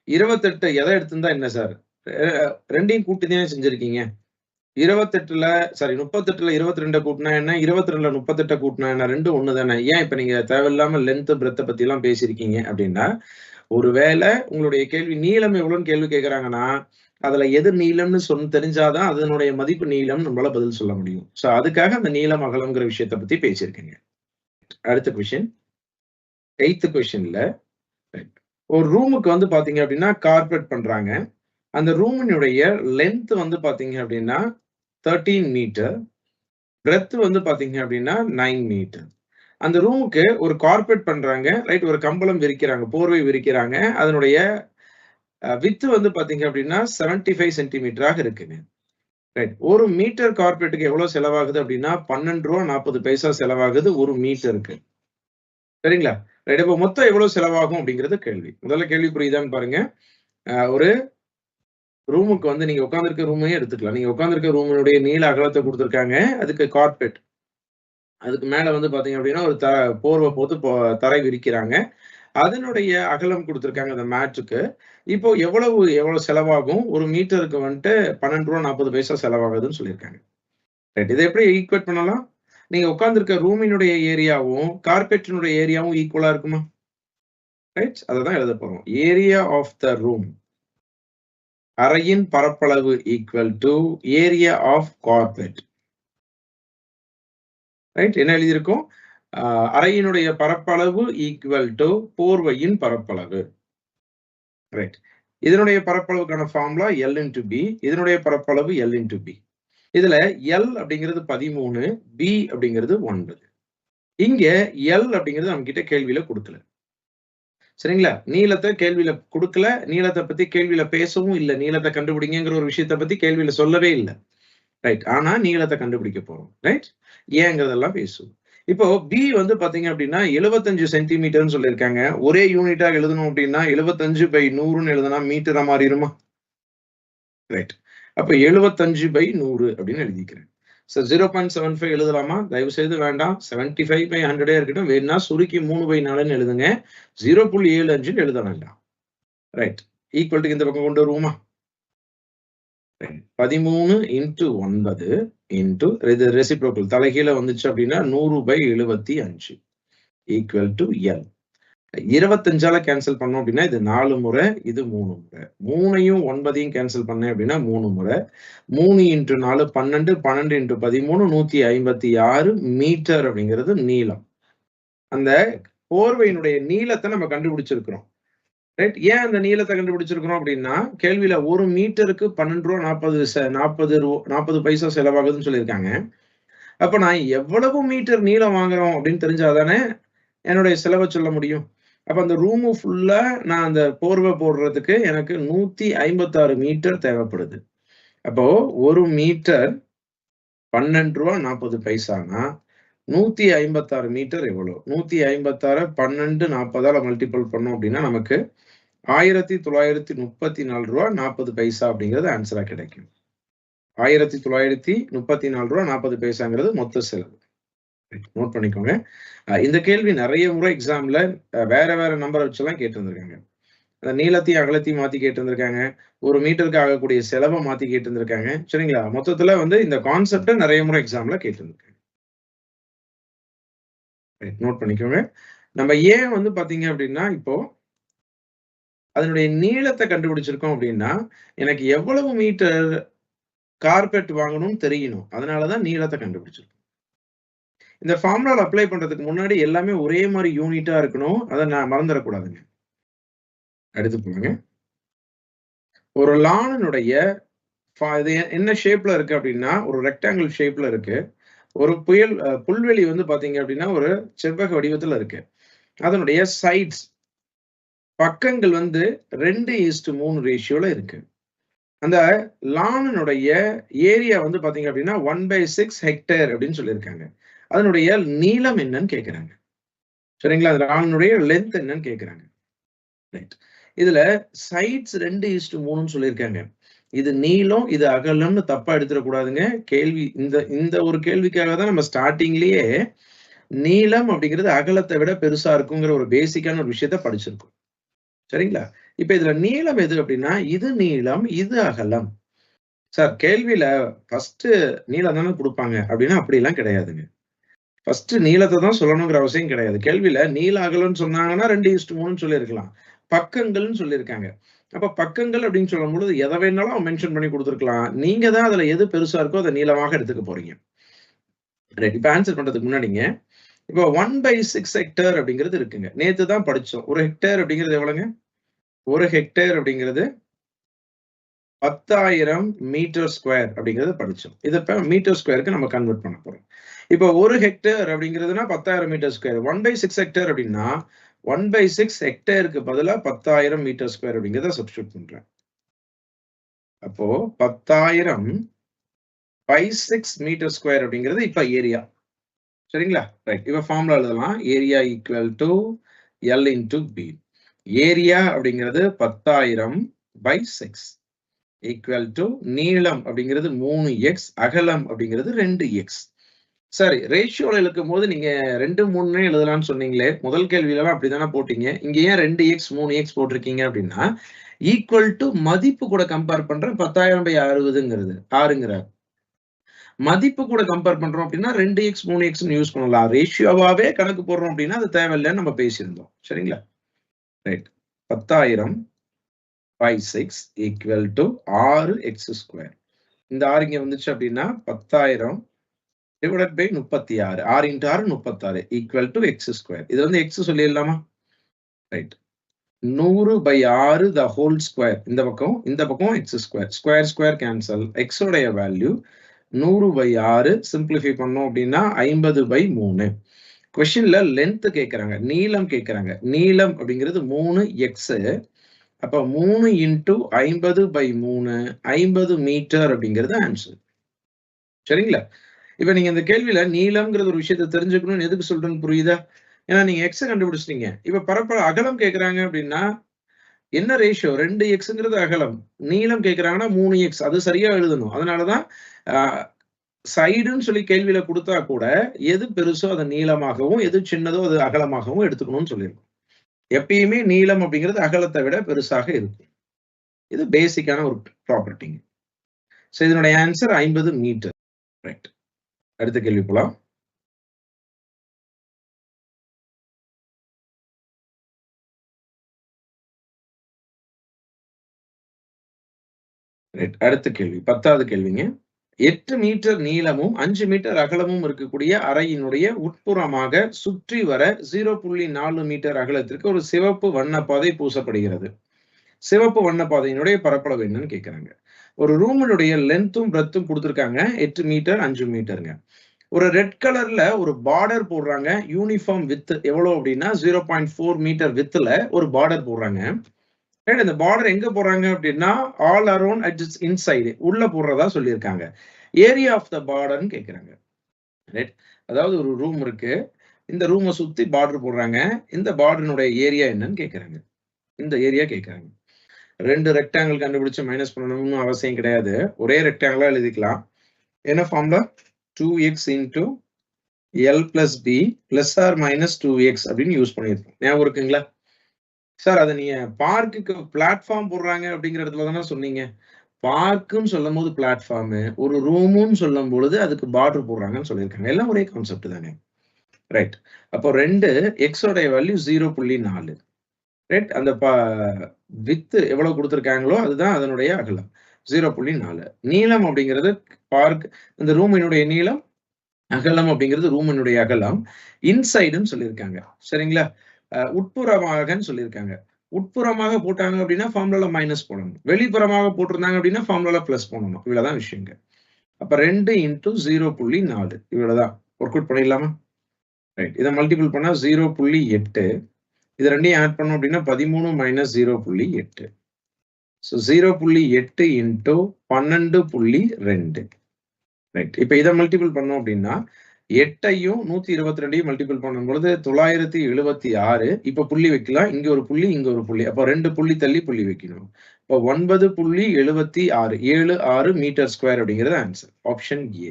28 எதை எடுத்திருந்தா என்ன சார்? ரெண்டையும் கூட்டி தானே செஞ்சிருக்கீங்க. 38ல 22 கூட்டினா என்ன, 22ல 38 கூட்டினா என்ன, ரெண்டும் ஒண்ணு தானே. ஏன் இப்ப நீங்க தேவையில்லாம லென்த் பிரெத்தை பத்தி எல்லாம் பேசியிருக்கீங்க அப்படின்னா, ஒருவேளை உங்களுடைய கேள்வி நீளம் எவ்வளவுன்னு கேள்வி கேட்கறாங்கன்னா அதுல எது நீளம்னு தெரிஞ்சாதான் அதனுடைய மதிப்பு நீளம் நம்மளால பதில் சொல்ல முடியும். சோ அதுக்காக அந்த நீளம் அகலம்ங்கிற விஷயத்தை பத்தி பேசியிருக்கீங்க. அடுத்த கொஸ்டின் 8th கொஸ்டின்ல ஒரு ரூமுக்கு வந்து பாத்தீங்க அப்படின்னா கார்பரேட் பண்றாங்க. அந்த ரூமினுடைய லென்த் வந்து பாத்தீங்க அப்படின்னா 13 மீட்டர், பிரெத் வந்து பாத்தீங்க அப்படின்னா 9 மீட்டர். அந்த ரூமுக்கு ஒரு கார்பெட் பண்றாங்க, ரைட்? ஒரு கம்பளம் விரிக்கிறாங்க, போர்வை விரிக்கிறாங்க. அதனுடைய விட்த் வந்து பாத்தீங்க அப்படின்னா 75 சென்டிமீட்டராக இருக்குங்க. ரைட். ஒரு மீட்டர் கார்பெட்டுக்கு எவ்வளவு செலவாகுது அப்படின்னா ₹12.40 செலவாகுது ஒரு மீட்டருக்கு. சரிங்களா? ரைட். இப்ப மொத்தம் எவ்வளவு செலவாகும் அப்படிங்கிறது கேள்வி. முதல்ல கேள்வி புரியுதான்னு பாருங்க. ஒரு ரூமுக்கு வந்து நீங்க உட்கார்ந்திருக்க ரூமையே எடுத்துக்கலாம். நீங்க உட்கார்ந்திருக்க ரூமினுடைய நீள அகலத்தை குடுத்திருக்காங்க. அதுக்கு கார்பெட். அதுக்கு மேல வந்து பாத்தீங்க அப்படின்னா, ஒரு போர்வ போட்டு தரை விரிக்கிறாங்க. அதனுடைய அகலம் குடுத்திருக்காங்க அந்த மேட்டுக்கு. இப்போ எவ்வளவு செலவாகும்? ஒரு மீட்டருக்கு வந்துட்டு ₹12.40 செலவாகுதுன்னு சொல்லியிருக்காங்க. ரைட். இத எப்படி ஈக்குவேட் பண்ணலாம்? நீங்க உட்கார்ந்திருக்க ரூமினுடைய ஏரியாவும், கார்பெட்டினுடைய ஏரியாவும் ஈக்குவலா இருக்குமா? ரைட். அததான் எழுதப் போறோம். Area of the room. அறையின் பரப்பளவு equal to area of carpet. Right. என்ன எழுதியிருக்கோம்? அறையினுடைய பரப்பளவு ஈக்குவல் டு போர்வையின் பரப்பளவு. ரைட். இதனுடைய பரப்பளவுக்கான ஃபார்முலா L இன்டு B. இதனுடைய பரப்பளவு L இன்டு B. இதுல L அப்படிங்கிறது 13, B அப்படிங்கிறது 9. இங்க L அப்படிங்கிறது நம்ம கிட்ட கேள்வியில கொடுக்கல. சரிங்களா? நீளத்தை கேள்வியில கொடுக்கல. நீளத்தை பத்தி கேள்வியில பேசவும் இல்ல. நீளத்தை கண்டுபிடிங்கிற ஒரு விஷயத்தை பத்தி கேள்வியில சொல்லவே இல்ல. ரைட். ஆனா நீளத்தை கண்டுபிடிக்க போறோம். ரைட். ஏங்கிறதெல்லாம் பேசுவோம். இப்போ B வந்து பாத்தீங்க அப்படின்னா 75 சென்டிமீட்டர்னு சொல்லியிருக்காங்க. ஒரே யூனிட்டா எழுதணும் அப்படின்னா 75/100ன்னு எழுதுனா மீட்டரா மாறிடுமா? ரைட். அப்ப 75/100 அப்படின்னு எழுதிக்கிறேன். 0.75 எழுதலாமா? தயவு செய்து வேண்டாம். 75/100 இருக்கட்டும். வேணா சுருக்கி 3/4ன்னு எழுதுங்க. 0.75ன்னு எழுத வேண்டாம். ரைட். ஈக்குவல் டு இந்த பக்கம் கொண்டு வருவோமா? 13 × 9 இன்டு இது ரெசிப்ரோக்கல் தலைகீழ வந்துச்சு அப்படின்னா 100/75 ஈக்குவல் டு L. 25ஆல கேன்சல் பண்ணோம் அப்படின்னா இது 4 முறை, இது 3 முறை. 3யும் 9யும் கேன்சல் பண்ணேன் அப்படின்னா 3 முறை. 3 × 4 12, 12 × 13 156 மீட்டர் அப்படிங்கிறது நீளம். அந்த போர்வையினுடைய நீளத்தை நம்ம கண்டுபிடிச்சிருக்கிறோம். ரைட். ஏன் அந்த நீளத்தை கண்டுபிடிச்சிருக்கிறோம் அப்படின்னா, கேள்வியில ஒரு மீட்டருக்கு ₹12.40 செலவாகுதுன்னு சொல்லியிருக்காங்க. அப்ப நான் எவ்வளவு மீட்டர் நீளம் வாங்குறோம் அப்படின்னு தெரிஞ்சாதானே என்னுடைய செலவை சொல்ல முடியும். அப்ப அந்த ரூமு ஃபுல்லா நான் அந்த போர்வை போடுறதுக்கு எனக்கு 156 மீட்டர் தேவைப்படுது. அப்போ ஒரு மீட்டர் ₹12.40னா 156 மீட்டர் எவ்வளவு? 156 12 மல்டிபிள் பண்ணோம் அப்படின்னா நமக்கு ₹1934.40 அப்படிங்கிறது ஆன்சரா கிடைக்கும். ₹1934.40 மொத்த செலவு. நோட் பண்ணிக்கோங்க. இந்த கேள்வி நிறைய முறை எக்ஸாம்ல வேற நம்பரை வச்செல்லாம் கேட்டிருந்திருக்காங்க. அந்த நீளத்தையும் அகலத்தையும் மாத்தி கேட்டிருந்திருக்காங்க. ஒரு மீட்டருக்கு ஆகக்கூடிய செலவை மாத்தி கேட்டிருந்திருக்காங்க. சரிங்களா? மொத்தத்துல வந்து இந்த கான்செப்ட நிறைய முறை எக்ஸாம்ல கேட்டிருந்திருக்காங்க. நோட் பண்ணிக்கோங்க. நம்ம ஏன் வந்து பாத்தீங்க அப்படின்னா, இப்போ அதனுடைய நீளத்தை கண்டுபிடிச்சிருக்கோம் அப்படின்னா, எனக்கு எவ்வளவு மீட்டர் கார்பெட் வாங்கணும்னு தெரியணும். அதனாலதான் நீளத்தை கண்டுபிடிச்சிருக்கோம். இந்த ஃபார்முலால அப்ளை பண்றதுக்கு முன்னாடி எல்லாமே ஒரே மாதிரி யூனிட்டா இருக்கணும். அதை நான் மறந்துடக்கூடாதுங்க. அடுத்து போங்க. ஒரு லானுடைய இது என்ன ஷேப்ல இருக்கு அப்படின்னா, ஒரு ரெக்டாங்கிள் ஷேப்ல இருக்கு. ஒரு புல்வெளி வந்து பாத்தீங்க அப்படின்னா, ஒரு செவ்வக வடிவத்துல இருக்கு. அதனுடைய சைட்ஸ் பக்கங்கள் வந்து 2:3 ரேஷியோல இருக்கு. அந்த லானுடைய ஏரியா வந்து பாத்தீங்க அப்படின்னா 1/6 ஹெக்டேர் அப்படின்னு சொல்லியிருக்காங்க. அதனுடைய நீளம் என்னன்னு கேட்கிறாங்க. சரிங்களா? அந்த லானுடைய லென்த் என்னன்னு கேட்கிறாங்க. ரைட். இதுல சைட்ஸ் 2:3ன்னு சொல்லியிருக்காங்க. இது நீளம், இது அகலம்னு தப்பா எடுத்துடக்கூடாதுங்க. கேள்வி இந்த ஒரு கேள்விக்காக தான் நம்ம ஸ்டார்டிங்லயே நீளம் அப்படிங்கிறது அகலத்தை விட பெருசா இருக்குங்கிற ஒரு பேசிக்கான ஒரு விஷயத்த படிச்சிருக்கோம். சரிங்களா? இப்ப இதுல நீளம் எது அப்படின்னா, இது நீளம், இது அகலம். சார் கேள்வியில ஃபர்ஸ்ட் நீளம் தானே கொடுப்பாங்க அப்படின்னா அப்படிலாம் கிடையாதுங்க. ஃபர்ஸ்ட் நீளத்தை தான் சொல்லணுங்கிற அவசியம் கிடையாது. கேள்வியில நீள அகலம்னு சொன்னாங்கன்னா 2:3ன்னு சொல்லியிருக்கலாம். பக்கங்கள்னு சொல்லியிருக்காங்க. அப்ப பக்கங்கள் அப்படின்னு சொல்லும் பொழுது எதை வேணாலும் மென்ஷன் பண்ணி கொடுத்துருக்கலாம். நீங்க தான் அதுல எது பெருசா இருக்கோ அதை நீளமாக எடுத்துக்க போறீங்க. ரைட். இப்ப ஆன்சர் பண்றதுக்கு முன்னாடிங்க, இப்போ 1/6 ஹெக்டேர் அப்படிங்கிறது இருக்குங்க. நேத்து தான் படிச்சோம். ஒரு ஹெக்டேர் அப்படிங்கிறது எவ்வளவுங்க? ஒரு ஹெக்டேர் அப்படிங்கிறது 10,000 மீட்டர் ஸ்கொயர் அப்படிங்கறத படிச்சோம். இத இப்ப மீட்டர் ஸ்கொயருக்கு நம்ம கன்வெர்ட் பண்ண போறோம். இப்ப 1 ஹெக்டேர் அப்படிங்கிறதுனா 10,000 மீட்டர் ஸ்கொயர். 1/6 ஹெக்டேர் அப்படின்னா 1/6 ஹெக்டேருக்கு பதிலா 10,000 மீட்டர் ஸ்கொயர் அப்படிங்கறத சப்ஸ்டிட்யூட் பண்றேன். அப்போ 10,000/6 மீட்டர் ஸ்கொயர் அப்படிங்கிறது இப்ப ஏரியா. சரிங்களா? ரைட். இப்ப ஃபார்முலா எழுதலாம். Area equal to L into B. Area அப்படிங்கிறது 10,000/6 ஈக்குவல் டு நீளம் அப்படிங்கிறது 3x, அகலம் அப்படிங்கிறது 2x. சரி, ரேஷியோல இழுக்கும் போது நீங்க 2, 3 எழுதலாம்னு சொன்னீங்களே, முதல் கேள்வியில அப்படிதானே போட்டீங்க. இங்க ஏன் 2x, 3x போட்டிருக்கீங்க அப்படின்னா, ஈக்குவல் டு மதிப்பு கூட கம்பேர் பண்றேன். 10,000/60ங்கிறது 6ங்கிறார். மதிப்பு கூட கம்பேர் பண்றோம் அப்படின்னா 2x, 3xன்னு யூஸ் பண்ணலாம். ரேஷியோவாவே கணக்கு போடுறோம் அப்படின்னா அது தேவையில்லைன்னு நம்ம பேசியிருந்தோம். சரிங்களா? ரைட். 10,000/6 equal to 6x². இந்த 6 இங்க வந்துச்சு அப்படின்னா 10,000 divided by 36. 6 into 6 36 equal to x². இது வந்து x சொல்லிடலாமா? ரைட். 100/6 the whole square. இந்த பக்கம் x². Square square cancel. x உடைய வேல்யூ 100/6 சிம்பிளிஃபை பண்ணோம் அப்படின்னா 50/3. கொஸ்டின்ல லென்த் கேட்கறாங்க, நீளம் கேட்கறாங்க. நீளம் அப்படிங்கிறது 3x. அப்ப 3 இன்டு 50/3 50 மீட்டர் அப்படிங்கிறது ஆன்சர். சரிங்களா? இப்ப நீங்க இந்த கேள்வியில நீளம்ங்கிறது ஒரு விஷயத்தை தெரிஞ்சுக்கணும்னு எதுக்கு சொல்றேன்னு புரியுதா? ஏன்னா நீங்க x கண்டுபிடிச்சிட்டீங்க. இப்ப பரப்பளவு அகலம் கேட்கறாங்க அப்படின்னா என்ன ரேஷியோ? 2xங்கிறது அகலம். நீளம் கேட்கறாங்கன்னா 3x. அது சரியா எழுதணும். அதனாலதான் சைடுன்னு சொல்லி கேள்வியில கொடுத்தா கூட எது பெருசோ அதை நீளமாகவும், எது சின்னதோ அது அகலமாகவும் எடுத்துக்கணும்னு சொல்லியிருக்கோம். எப்பயுமே நீளம் அப்படிங்கிறது அகலத்தை விட பெருசாக இருக்கும். இது பேசிக்கான ஒரு ப்ராப்பர்ட்டிங்க. சோ இதனுடைய ஆன்சர் 50 மீட்டர். ரைட். அடுத்த கேள்வி போலாம். ரைட். அடுத்த கேள்வி 10வது கேள்விங்க. 8 மீட்டர் நீளமும் 5 மீட்டர் அகலமும் இருக்கக்கூடிய அறையினுடைய உட்புறமாக சுற்றி வர 0.4 மீட்டர் அகலத்திற்கு ஒரு சிவப்பு வண்ணப்பாதை பூசப்படுகிறது. சிவப்பு வண்ணப்பாதையினுடைய பரப்பளவு என்னன்னு கேட்கறாங்க. ஒரு ரூமினுடைய லென்த்தும் பிரெத்தும் கொடுத்திருக்காங்க. 8 மீட்டர் 5 மீட்டருங்க. ஒரு ரெட் கலர்ல ஒரு பார்டர் போடுறாங்க. யூனிஃபார்ம் வித் எவ்வளவு அப்படின்னா 0.4 மீட்டர் வித்ல ஒரு பார்டர் போடுறாங்க. இந்த பார்டர் எங்க போடுறாங்க அப்படின்னா all around at it's inside உள்ள போடுறதா சொல்லியிருக்காங்க. ஏரியா ஆஃப் த பார்டர்னு கேட்கறாங்க. ரைட். அதாவது ஒரு ரூம் இருக்கு. இந்த ரூமை சுத்தி பார்டர் போடுறாங்க. இந்த பார்டரினுடைய ஏரியா என்னன்னு கேட்கறாங்க. இந்த ஏரியா கேட்கறாங்க. 2 ரெக்டாங்கிள் கண்டுபிடிச்சு மைனஸ் பண்ணணும்னு அவசியம் கிடையாது. ஒரே ரெக்டாங்கிளா எழுதிக்கலாம். என்ன formula? 2x into L plus B plus R minus 2x அப்படின்னு யூஸ் பண்ணியிருக்கோம். ஞாபகம் இருக்குங்களா? சார் அதை நீங்க பார்க்குக்கு பிளாட்ஃபார்ம் போடுறாங்க அப்படிங்கிற இடத்துல தானே சொன்னீங்க. பார்க்குன்னு சொல்லும் போது பிளாட்ஃபார்ம், ஒரு ரூமுன்னு சொல்லும் பொழுது அதுக்கு பார்டர் போடுறாங்கன்னு சொல்லியிருக்காங்க. எல்லாம் ஒரே கான்செப்ட் தானே. ரைட். அப்போ 2 x உடைய வேல்யூ 0.4. ரைட். அந்த வித்து எவ்வளவு கொடுத்திருக்காங்களோ அதுதான் அதனுடைய அகலம் 0.4. நீளம் அப்படிங்கிறது பார்க் இந்த ரூமினுடைய நீளம், அகலம் அப்படிங்கிறது ரூமினுடைய அகலம். இன்சைடுன்னு சொல்லியிருக்காங்க. சரிங்களா? உட்புறமாகன்னு சொல்லியிருக்காங்க. உட்புறமாக போட்டாங்க அப்படின்னா ஃபார்முலால மைனஸ் போடணும். வெளிப்புறமாக போட்டிருந்தாங்க அப்படின்னா ஃபார்முலால பிளஸ் போடணும். இவ்வளவுதான் விஷயங்க. அப்ப 2 இன்டு 0.4 இவ்வளவுதான். ஒர்க் அவுட் பண்ணிடலாமா? ரைட். இதை மல்டிபிள் பண்ணா 0.8. இது ரெண்டையும் ஆட் பண்ணோம் அப்படின்னா 13 மைனஸ் 0.8. So 0.8 into 12.2. ரைட். இப்ப இதை மல்டிபிள் பண்ணோம் அப்படின்னா 8ஐயும் 122ஐயும் மல்டிபிள் பண்ணும் பொழுது 976. இப்ப புள்ளி வைக்கலாம். இங்க ஒரு புள்ளி, இங்க ஒரு புள்ளி. அப்ப 2 புள்ளி தள்ளி புள்ளி வைக்கணும். இப்ப 9.76 76 மீட்டர் ஸ்கொயர் அப்படிங்கிறது ஆன்சர். Option A.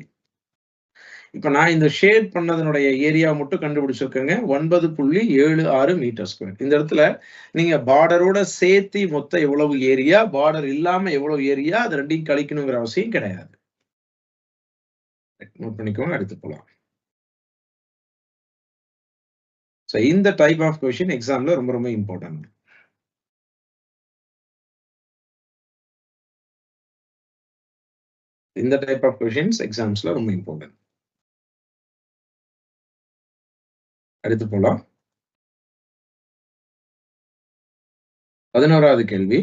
இப்ப நான் இந்த ஷேட் பண்ணதனுடைய ஏரியா மட்டும் கண்டுபிடிச்சிருக்கேங்க. 9.76 மீட்டர் ஸ்கொயர். இந்த இடத்துல நீங்க பார்டரோட சேர்த்து மொத்தம் எவ்வளவு ஏரியா, பார்டர் இல்லாம எவ்வளவு ஏரியா, அது ரெண்டையும் கழிக்கணுங்கிற அவசியம் கிடையாது. நோட் பண்ணிக்கோங்க. அடுத்து போலாம். So, இந்த டைப் ஆஃப் கொஸ்டின் எக்ஸாம்ல ரொம்ப ரொம்ப இம்பார்ட்டன்ட். இந்த டைப் ஆஃப் கொஸ்டின்ஸ் எக்ஸாம்ஸ்ல ரொம்ப இம்பார்ட்டன்ட். அடுத்து போலாம். 11வது கேள்வி.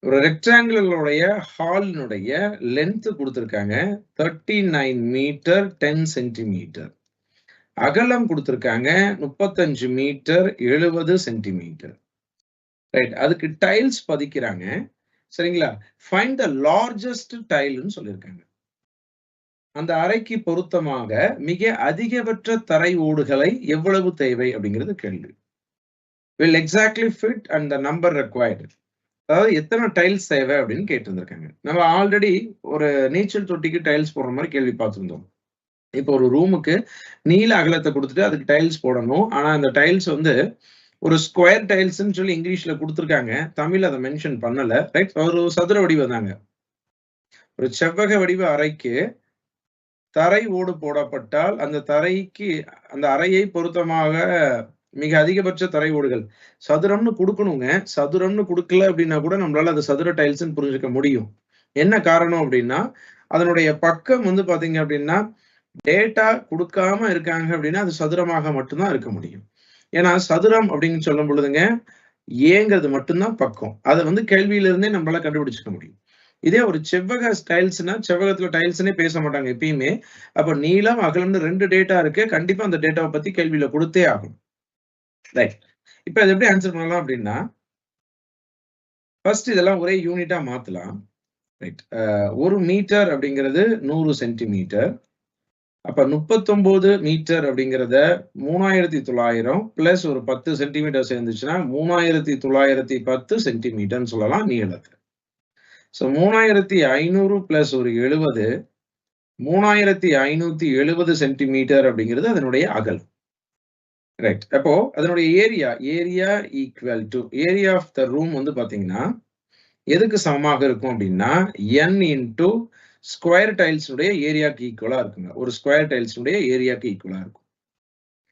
ஒரு ரெக்டாங்கிளுடைய ஹாலினுடைய லென்த் கொடுத்திருக்காங்க 39 மீட்டர் 10 சென்டிமீட்டர். அகலம் கொடுத்திருக்காங்க 35 மீட்டர் 70 சென்டிமீட்டர். ரைட், அதுக்கு டைல்ஸ் பதிக்கிறாங்க. சரிங்களா? ஃபைண்ட் த லார்ஜஸ்ட் டைல்னு சொல்லியிருக்காங்க. அந்த அறைக்கு பொருத்தமாக மிக அதிகபட்ச தரை ஓடுகளை எவ்வளவு தேவை அப்படிங்கிறது கேள்வி. will exactly fit and the number required. அதாவது எத்தனை டைல்ஸ் தேவை அப்படின்னு கேட்டிருந்திருக்காங்க. நம்ம ஆல்ரெடி ஒரு நீச்சல் தொட்டிக்கு டைல்ஸ் போடுற மாதிரி கேள்வி பார்த்திருந்தோம். இப்போ ஒரு ரூமுக்கு நீள அகலத்தை கொடுத்துட்டு அதுக்கு டைல்ஸ் போடணும். ஆனா அந்த டைல்ஸ் வந்து ஒரு ஸ்கொயர் டைல்ஸ்ன்னு சொல்லி இங்கிலீஷ்ல கொடுத்துருக்காங்க. தமிழ் அதை மென்ஷன் பண்ணல. ரைட், ஒரு சதுர வடிவம் தாங்க. ஒரு செவ்வக வடிவ அறைக்கு தரை ஓடு போடப்பட்டால் அந்த தரைக்கு அந்த அறையை பொருத்தமாக மிக அதிகபட்ச தரை ஓடுகள் சதுரம்னு கொடுக்கணுங்க. சதுரம்னு கொடுக்கல அப்படின்னா கூட நம்மளால அது சதுர டைல்ஸ்ன்னு புரிஞ்சுக்க முடியும். என்ன காரணம் அப்படின்னா அதனுடைய பக்கம் வந்து பாத்தீங்க அப்படின்னா டேட்டா கொடுக்காம இருக்காங்க அப்படின்னா அது சதுரமாக மட்டும்தான் இருக்க முடியும். ஏன்னா சதுரம் அப்படின்னு சொல்லும் பொழுதுங்க ஏங்கிறது மட்டும்தான் பக்கம். அதை வந்து கேள்வியிலிருந்தே நம்மளால கண்டுபிடிச்சிக்க முடியும். இதே ஒரு செவ்வக டைல்ஸ்னா செவ்வகத்துல டைல்ஸ்னே பேச மாட்டாங்க எப்பயுமே. அப்ப நீளம் அகலம்னு 2 டேட்டா இருக்கு. கண்டிப்பா அந்த டேட்டாவை பத்தி கேள்வியில கொடுத்தே ஆகும். ரைட், இப்ப இது எப்படி ஆன்சர் பண்ணலாம் அப்படின்னா ஃபர்ஸ்ட் இதெல்லாம் ஒரே யூனிட்டா மாத்தலாம். ரைட், 1 மீட்டர் அப்படிங்கிறது 100 சென்டிமீட்டர். அப்ப 39 மீட்டர் அப்படிங்கிறத 3900 பிளஸ் ஒரு 10 சென்டிமீட்டர் சேர்ந்துச்சுன்னா 3910 சென்டிமீட்டர்னு சொல்லலாம் நீளத்தை. ஸோ 3500 பிளஸ் ஒரு 70 3570 சென்டிமீட்டர் அப்படிங்கிறது அதனுடைய அகலம். ரைட், அப்போ அதனுடைய area equal to area of the room வந்து பாத்தீங்கன்னா எதுக்கு சமமாக இருக்கும் அப்படின்னா n இன்டூ ஸ்கொயர் டைல்ஸுடைய ஏரியாக்கு ஈக்குவலா இருக்குங்க. ஒரு ஸ்கொயர் டைல்ஸுடைய ஏரியாக்கு ஈக்குவலா இருக்கும்.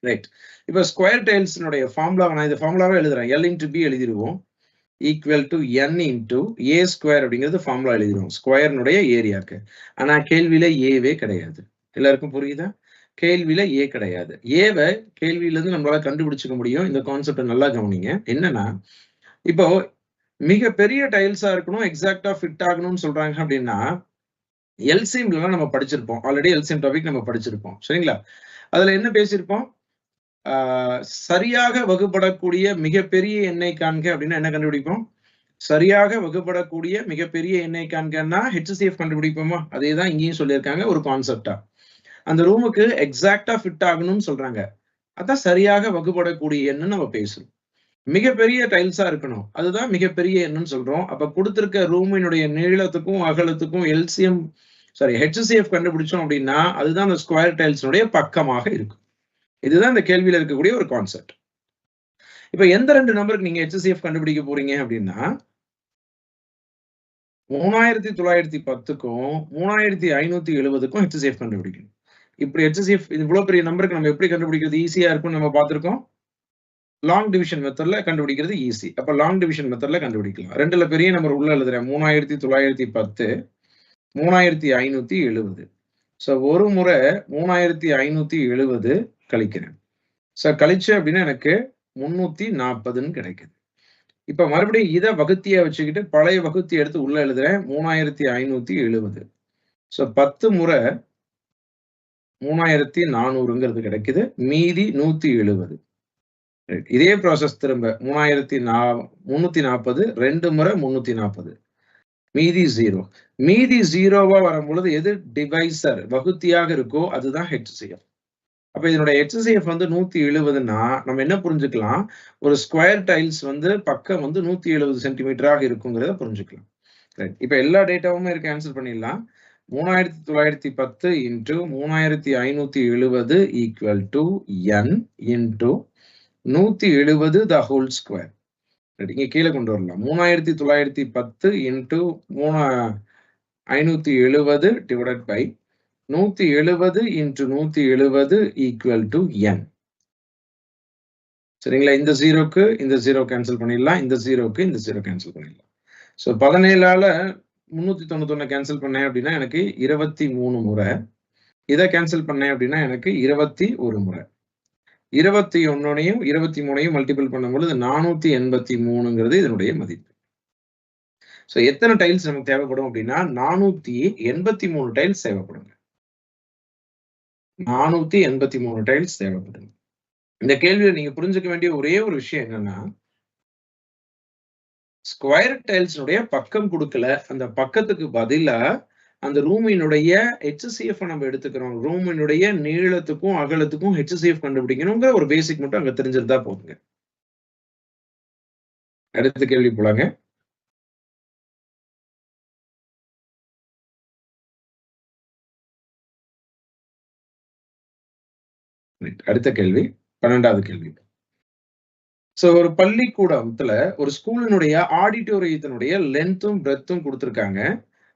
ரைட், இப்போ ஸ்கொயர் டைல்ஸினுடைய ஃபார்முலா நான் இந்த ஃபார்முலாவே எழுதுறேன். L இன்டூ பி எழுதிடுவோம். Equal to n into a square அப்படிங்கிறது ஃபார்முலா எழுதிடுவோம் ஸ்கொயர்னுடைய ஏரியாக்கு. ஆனா கேள்வியில ஏவே கிடையாது. எல்லாருக்கும் புரியுதா? கேள்வியில ஏ கிடையாது. ஏவை கேள்வியில இருந்து நம்மளால கண்டுபிடிச்சுக்க முடியும். இந்த கான்செப்ட் நல்லா கவனிங்க. என்னன்னா இப்போ மிக பெரிய டைல்ஸா இருக்கணும், எக்ஸாக்டா ஃபிட் ஆகணும்னு சொல்றாங்க அப்படின்னா எல்சிஎம்ல நம்ம படிச்சிருப்போம். ஆல்ரெடி எல்சிஎம் டாபிக் நம்ம படிச்சிருப்போம். சரிங்களா? அதுல என்ன பேசியிருப்போம்? சரியாக வகுப்படக்கூடிய மிகப்பெரிய எண்ணை காண்க அப்படின்னா என்ன கண்டுபிடிப்போம்? சரியாக வகுப்படக்கூடிய மிகப்பெரிய எண்ணை காண்கன்னா HCF கண்டுபிடிப்போமா? அதே தான் இங்கேயும் சொல்லியிருக்காங்க ஒரு கான்செப்டா. அந்த ரூமுக்கு எக்ஸாக்டா ஃபிட் ஆகணும்னு சொல்றாங்க. அதான் சரியாக வகுப்படக்கூடிய எண்ணு நம்ம பேசுறோம். மிகப்பெரிய டைல்ஸா இருக்கணும், அதுதான் மிகப்பெரிய எண்ணுன்னு சொல்றோம். அப்ப கொடுத்திருக்க ரூமினுடைய நீளத்துக்கும் அகலத்துக்கும் HCF கண்டுபிடிச்சோம் அப்படின்னா அதுதான் அந்த ஸ்கொயர் டைல்ஸினுடைய பக்கமாக இருக்கும். இதுதான் இந்த கேள்வியில இருக்கக்கூடிய ஒரு கான்செப்ட். இப்ப எந்த 2 நம்பருக்கு நீங்க HCF கண்டுபிடிக்க போறீங்க அப்படின்னா 3910க்கும் 3570க்கும் HCF கண்டுபிடிக்கணும். இப்படி HCF இவ்வளவு பெரிய நம்பருக்கு நம்ம எப்படி கண்டுபிடிக்கிறது ஈஸியா இருக்கும்னு நம்ம பார்த்திருக்கோம். லாங் டிவிஷன் மெத்தட்ல கண்டுபிடிக்கிறது ஈஸி. அப்ப லாங் டிவிஷன் மெத்தட்ல கண்டுபிடிக்கலாம். 2ல பெரிய நம்பர் உள்ள எழுதுறேன். 3910 3570. சோ ஒரு முறை 3570 கழிக்கிறேன். சோ கழிச்சு அப்படின்னா எனக்கு 340ன்னு கிடைக்குது. இப்ப மறுபடியும் இதை வகுத்தியா வச்சுக்கிட்டு பழைய வகுத்தி எடுத்து உள்ள எழுதுறேன். 3570. சோ 10 முறை 3400ங்கிறது கிடைக்குது. மீதி 170. இதே ப்ராசஸ் திரும்ப 340 2 முறை 340 மீதி 0. மீதி 0வா வரும்பொழுது எது டிவைசர் வகுத்தியாக இருக்கோ அதுதான் HCF. அப்ப இதனுடைய HCF வந்து 170ன்னா நம்ம என்ன புரிஞ்சுக்கலாம்? ஒரு ஸ்கொயர் டைல்ஸ் வந்து பக்கம் வந்து 170 சென்டிமீட்டராக இருக்குங்கிறத புரிஞ்சுக்கலாம். ரைட், இப்ப எல்லா டேட்டாவுமே இருக்கு, ஆன்சர் பண்ணிடலாம். 3910 into 3570 equal to n into 170 the whole square. இங்க கீழே கொண்டு வரலாம். 3910 into 570 divided by 170 into 170 equal to n. சரிங்களா? இந்த 0க்கு இந்த 0 கேன்சல் பண்ணிடலாம். இந்த 0க்கு இந்த 0 கேன்சல் பண்ணிடலாம். ஸோ 17ஆல 391 கேன்சல் பண்ணேன் அப்படின்னா எனக்கு 23 முறை. இதை கேன்சல் பண்ணேன் அப்படின்னா எனக்கு 21 முறை. 21ஐயும் 23ஐயும் மல்டிபிள் பண்ணும்பொழுது 483ங்கிறது இதனுடைய மதிப்பு. ஸோ எத்தனை டைல்ஸ் நமக்கு தேவைப்படும் அப்படின்னா 483 டைல்ஸ் தேவைப்படுங்க. 483 டைல்ஸ் தேவைப்படுங்க. இந்த கேள்வியில நீங்க புரிஞ்சுக்க வேண்டிய ஒரே ஒரு விஷயம் என்னன்னா, ஸ்கொயர் டைல்ஸ்னுடைய பக்கம் கொடுக்கல. அந்த பக்கத்துக்கு பதிலா அந்த ரூமினுடைய HCF நம்ம எடுத்துக்கிறோம். ரூமினுடைய நீளத்துக்கும் அகலத்துக்கும் HCF கண்டுபிடிக்கணுங்கிற ஒரு பேசிக் மட்டும் அங்க தெரிஞ்சிருந்தா போதுங்க. அடுத்த கேள்வி போலாங்க. அடுத்த கேள்வி 12வது கேள்வி. சோ ஒரு பள்ளிக்கூடத்துல ஒரு ஸ்கூலினுடைய ஆடிட்டோரியத்தினுடைய லென்த்தும் பிரெத்தும் கொடுத்திருக்காங்க.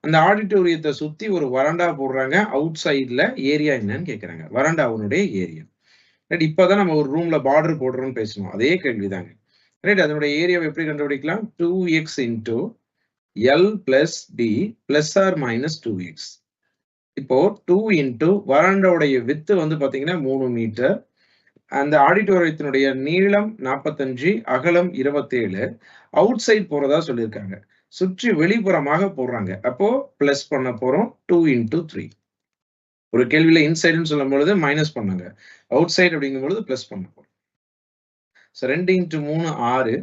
அந்த ஆடிட்டோரியத்தை சுத்தி ஒரு வராண்டா போடுறாங்க. அவுட் சைட்ல ஏரியா என்னன்னு கேக்குறாங்க. வராண்டாவுடைய ஏரியா. ரைட், இப்பதான் நம்ம ஒரு ரூம்ல பார்டர் போடுறோம்னு பேசணும். அதே கேள்விதாங்க. ரைட், அதனுடைய ஏரியாவை எப்படி கண்டுபிடிக்கலாம்? 2x into L plus D plus or minus 2x. இப்போ 2 into வராண்டாவுடைய வித்து வந்து பாத்தீங்கன்னா 3 மீட்டர். அந்த ஆடிட்டோரியத்தினுடைய நீளம் 45, அகலம் 27. அவுட் சைட் போறதா சொல்லியிருக்காங்க. சுற்றி வெளிப்புறமாக போடுறாங்க. அப்போ பிளஸ் பண்ண போறோம் 2 into 3. ஒரு கேள்வியில இன்சைடுன்னு சொல்லும் பொழுது மைனஸ் பண்ணாங்க. அவுட் சைடு அப்படிங்கும் பொழுது பிளஸ் பண்ண போறோம். 2 into 3 6.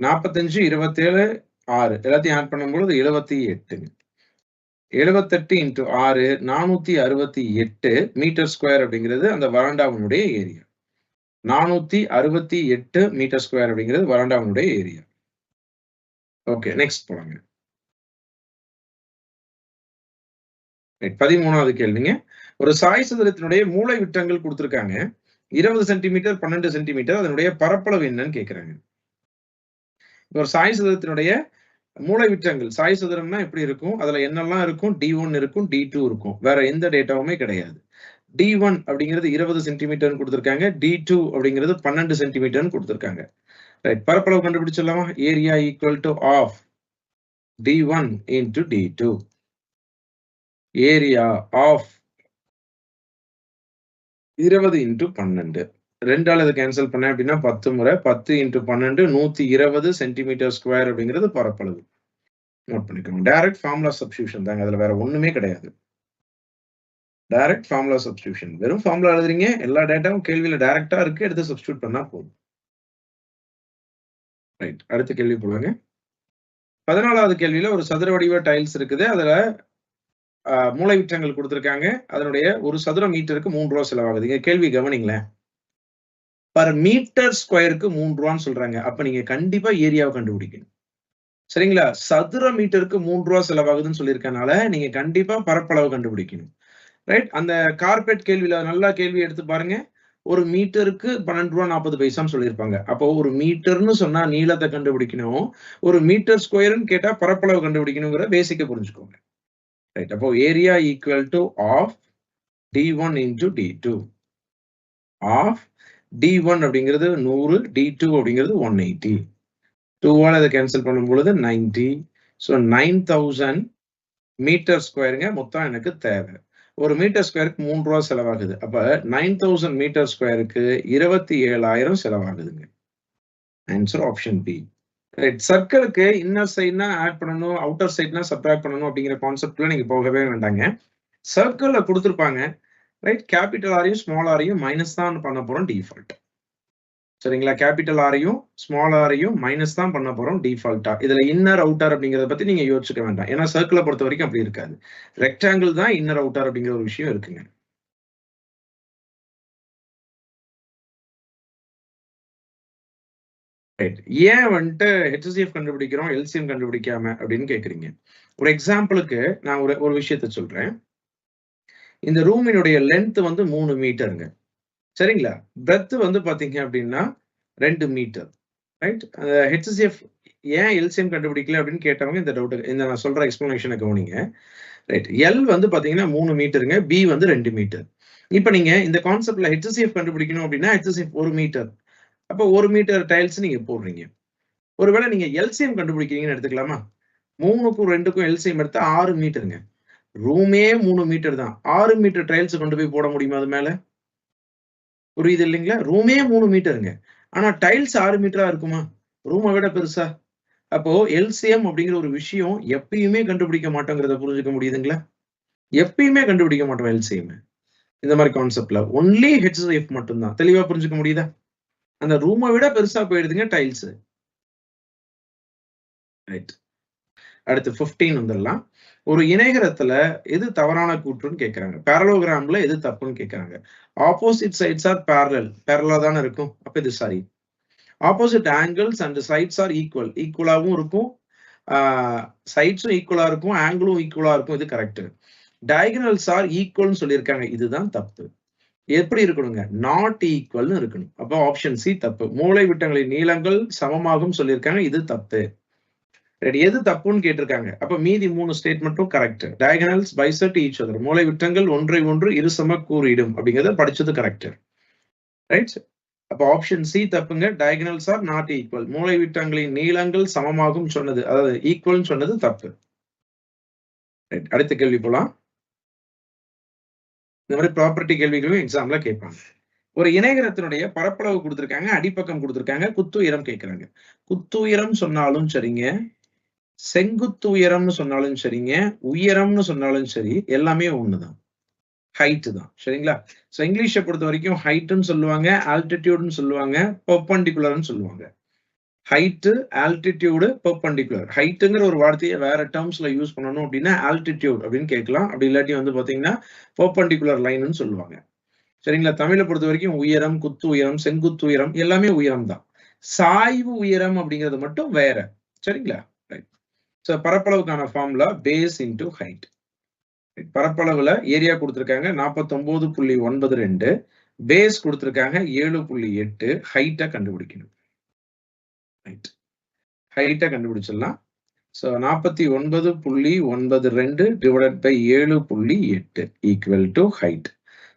45, 27, 6 எல்லாத்தையும் ஆட் பண்ணும்பொழுது 78. 78 into 6 468 மீட்டர் ஸ்கொயர் அப்படிங்கிறது அந்த வராண்டாவினுடைய ஏரியா. 468 மீட்டர் ஸ்கொயர் அப்படிங்கிறது வராண்டாவினுடைய ஏரியா. ஓகே, நெக்ஸ்ட் போலாங்க. 13வது கேள்விங்க. ஒரு சாய் சதுரத்தினுடைய மூலை விட்டங்கள் கொடுத்திருக்காங்க. 20 சென்டிமீட்டர், 12 சென்டிமீட்டர். அதனுடைய பரப்பளவு என்னன்னு கேக்குறாங்க. ஒரு சாய் சதுரத்தினுடைய மூலை விட்டங்கள், சாய் சதுரம்னா எப்படி இருக்கும்? அதுல என்னெல்லாம் இருக்கும்? D1 இருக்கும், D2 இருக்கும். வேற எந்த டேட்டாவுமே கிடையாது. D1 அப்படிங்கிறது 20 சென்டிமீட்டர் கொடுத்திருக்காங்க. D2 அப்படிங்கிறது 12 சென்டிமீட்டர் கொடுத்திருக்காங்க. ரைட், பரப்பளவு கண்டுபிடிச்சிடலாமா? Area equal to of D1 into D2. Area half 20 into 12. 2ஆல இதை கேன்சல் பண்ண அப்படின்னா 10 முறை 10 into 12 120 சென்டிமீட்டர் ஸ்கொயர் அப்படிங்கிறது பரப்பளவு. நோட் பண்ணிக்கோங்க. டைரக்ட் ஃபார்முலா சப்ஸ்டிடியூஷன் தாங்க. அதுல வேற ஒண்ணுமே கிடையாது. Direct formula substitution. வெறும் ஃபார்முலா எழுதுறீங்க, எல்லா டேட்டாவும் கேள்வியில டைரக்டா இருக்கு, எடுத்து சப்ஸ்டிடியூட் பண்ணா போதும். ரைட், அடுத்த கேள்வி போடுவாங்க. 14வது கேள்வியில ஒரு சதுர வடிவ டைல்ஸ் இருக்குது. அதுல மூலை விட்டங்கள் கொடுத்திருக்காங்க. அதனுடைய ஒரு சதுர மீட்டருக்கு 3 ரூபா செலவாகுது. இங்க கேள்வி கவனிங்களேன். பர் மீட்டர் ஸ்கொயருக்கு 3 ரூபான்னு சொல்றாங்க. அப்ப நீங்க கண்டிப்பா ஏரியாவை கண்டுபிடிக்கணும். சரிங்களா? சதுர மீட்டருக்கு 3 ரூபா செலவாகுதுன்னு சொல்லியிருக்கனால நீங்க கண்டிப்பா பரப்பளவு கண்டுபிடிக்கணும். ரைட், அந்த கார்பெட் கேள்வியில நல்லா கேள்வி எடுத்து பாருங்க. ஒரு மீட்டருக்கு 12 ரூபா 40 பைசான்னு சொல்லியிருப்பாங்க. அப்போ ஒரு மீட்டர்னு சொன்னா நீளத்தை கண்டுபிடிக்கணும். ஒரு மீட்டர் ஸ்கொயர்னு கேட்டா பரப்பளவு கண்டுபிடிக்கணுங்கிற பேசிக்க புரிஞ்சுக்கோங்க. ரைட், அப்போ area equal to of D1 into D2. Of D1 அப்படிங்கிறது 100, D2 அப்படிங்கிறது 180. 2ஆல இதை கேன்சல் பண்ணும் பொழுது 90. ஸோ 9000 மீட்டர் ஸ்கொயருங்க மொத்தம் எனக்கு தேவை. ஒரு மீட்டர் ஸ்கொயருக்கு 3 ரூபா செலவாகுது. அப்ப 9000 மீட்டர் ஸ்கொயருக்கு 27,000 செலவாகுதுங்க. Answer option B. ரைட், சர்க்கிளுக்கு இன்னர் சைட்னா ஆட் பண்ணணும், அவுட்டர் சைட்னா சப்ட்ராக்ட் பண்ணணும் அப்படிங்கிற கான்செப்ட்ல நீங்க போகவே வேண்டாங்க. சர்க்கிள்ல கொடுத்துருப்பாங்க. ரைட், கேபிட்டல் ஆரையும் ஸ்மால் ஆரையும் மைனஸ் தான் பண்ண போறோம் டிஃபால்ட். சரிங்களா? கேபிட்டல் ஆரையும் ஸ்மால் ஆரையும் மைனஸ் தான் பண்ண போறோம் டிஃபால்ட்டா. இதுல இன்னர் அவுட்டர் அப்படிங்கறத பத்தி நீங்க யோசிச்சுக்க வேண்டாம். ஏன்னா சர்க்கிளை பொறுத்த வரைக்கும் அப்படி இருக்காது. ரெக்டாங்கிள் தான் இன்னர் அவுட்டர் அப்படிங்கிற ஒரு விஷயம் இருக்குங்க. ஏன் வந்துட்டு HCF கண்டுபிடிக்கிறோம், LCM கண்டுபிடிக்காம அப்படின்னு கேக்குறீங்க. ஒரு எக்ஸாம்பிளுக்கு நான் ஒரு விஷயத்த சொல்றேன். இந்த ரூமினுடைய லென்த் வந்து 3 மீட்டருங்க. சரிங்களா? பிரெத் வந்து பாத்தீங்க அப்படின்னா 2 மீட்டர். ரைட், HCF ஏன் LCM கண்டுபிடிக்கல அப்படின்னு கேட்டவங்க இந்த டவுட், இந்த நான் சொல்ற எக்ஸ்பிளனேஷனை கவனிங்க. ரைட், எல் வந்து பாத்தீங்கன்னா 3 மீட்டருங்க, பி வந்து 2 மீட்டர். இப்ப நீங்க இந்த கான்செப்ட்ல HCF கண்டுபிடிக்கணும் அப்படின்னா HCF 1 மீட்டர். அப்போ 1 மீட்டர் டைல்ஸ் நீங்க போடுறீங்க. ஒருவேளை நீங்க LCM கண்டுபிடிக்கிறீங்கன்னு எடுத்துக்கலாமா? 3க்கும் 2க்கும் LCM எடுத்தா 6 மீட்டருங்க. ரூமே 3 மீட்டர் தான். 6 மீட்டர் டைல்ஸ் கொண்டு போய் போட முடியுமா அது மேல? புரியுது இல்லைங்களா? ரூமே 3 மீட்டருங்க. ஆனா டைல்ஸ் 6 மீட்டரா இருக்குமா? ரூமை விட பெருசா? அப்போ எல்சிஎம் அப்படிங்கிற ஒரு விஷயம் எப்பயுமே கண்டுபிடிக்க மாட்டோங்கிறத புரிஞ்சுக்க முடியுதுங்களா? எப்பயுமே கண்டுபிடிக்க மாட்டோம் எல்சிஎம். இந்த மாதிரி கான்செப்ட்ல ஒன்லி ஹெச்சிஎஃப் மட்டும்தான். தெளிவா புரிஞ்சுக்க முடியுதா? அந்த ரூமை விட பெருசா போயிடுதுங்க டைல்ஸ். ரைட். அடுத்து 15 வந்துடலாம். ஒரு இணைகரத்துல எது தவறான கூற்றுன்னு கேட்கறாங்க. பேரலோகிராம்ல எது தப்புன்னு கேட்கறாங்க. ஆப்போசிட் சைட்ஸ் ஆர் பேரலா தானே இருக்கும். அப்ப இது சரி. Opposite angles and sides are ஈக்குவலாவும் இருக்கும். சைட்ஸும் ஈக்குவலா இருக்கும், ஆங்கிளும் ஈக்குவலா இருக்கும். இது கரெக்ட். டயகனல்ஸ் ஆர் ஈக்குவல்னு சொல்லியிருக்காங்க. இதுதான் தப்பு. எப்படி இருக்கணுங்க? நாட் ஈக்குவல்னு இருக்கணும். அப்போ ஆப்ஷன் சி தப்பு. மூலை விட்டங்களின் நீளங்கள் சமமாகும் சொல்லியிருக்காங்க. இது தப்பு. எது தப்புன்னு கேட்டிருக்காங்க. அப்ப மீதி 3 ஸ்டேட்மெண்ட்டும் correct. Diagonals bisect each other. மூலை விட்டங்கள் ஒன்றை ஒன்று இருசம கூறிடும் அப்படிங்கறத படிச்சது கரெக்ட். ரைட். அப்ப ஆப்ஷன் சி தப்புங்க. Diagonals are not equal. மூலை விட்டங்களின் நீளங்கள் சமமாகும் சொன்னது, அதாவது ஈக்குவல் சொன்னது தப்பு. அடுத்த கேள்வி போலாம். இந்த மாதிரி ப்ராப்பர்ட்டி கேள்விகளும் எக்ஸாம்ல கேட்பாங்க. ஒரு இணைகரத்தினுடைய பரப்பளவு கொடுத்திருக்காங்க, அடிப்பக்கம் கொடுத்திருக்காங்க, குத்துயரம் கேட்கிறாங்க. குத்துயரம் சொன்னாலும் சரிங்க, செங்குத்து உயரம்னு சொன்னாலும் சரிங்க, உயரம்னு சொன்னாலும் சரி, எல்லாமே ஒண்ணுதான். ஹைட் தான். சரிங்களா? சோ இங்கிலீஷை பொறுத்த வரைக்கும் ஹைட்னு சொல்லுவாங்க, ஆல்டிடியூட்னு சொல்லுவாங்க, பெர்பெண்டிகுலர்னு சொல்லுவாங்க. Height, altitude, perpendicular. ஹைட்ங்கிற ஒரு வார்த்தையை வேற டேர்ம்ஸ்ல யூஸ் பண்ணணும் அப்படின்னா ஆல்டிடியூட் அப்படின்னு கேட்கலாம். அப்படி இல்லாட்டி வந்து பாத்தீங்கன்னா பெர்பெண்டிகுலர் லைன்னு சொல்லுவாங்க. சரிங்களா? தமிழை பொறுத்த வரைக்கும் உயரம், குத்து உயரம், செங்குத்து உயரம் எல்லாமே உயரம் தான். சாய்வு உயரம் அப்படிங்கிறது மட்டும் வேற. சரிங்களா? சோ பரப்பளவுக்கான ஃபார்முலா பேஸ் இன்டு ஹைட். பரப்பளவுல ஏரியா கொடுத்திருக்காங்க 49.92, பேஸ் கொடுத்திருக்காங்க 7.8, ஹைட்டை கண்டுபிடிக்கணும். ஹைட்டை கண்டுபிடிச்சிடலாம். So 49.92 divided by 7.8 equal to height.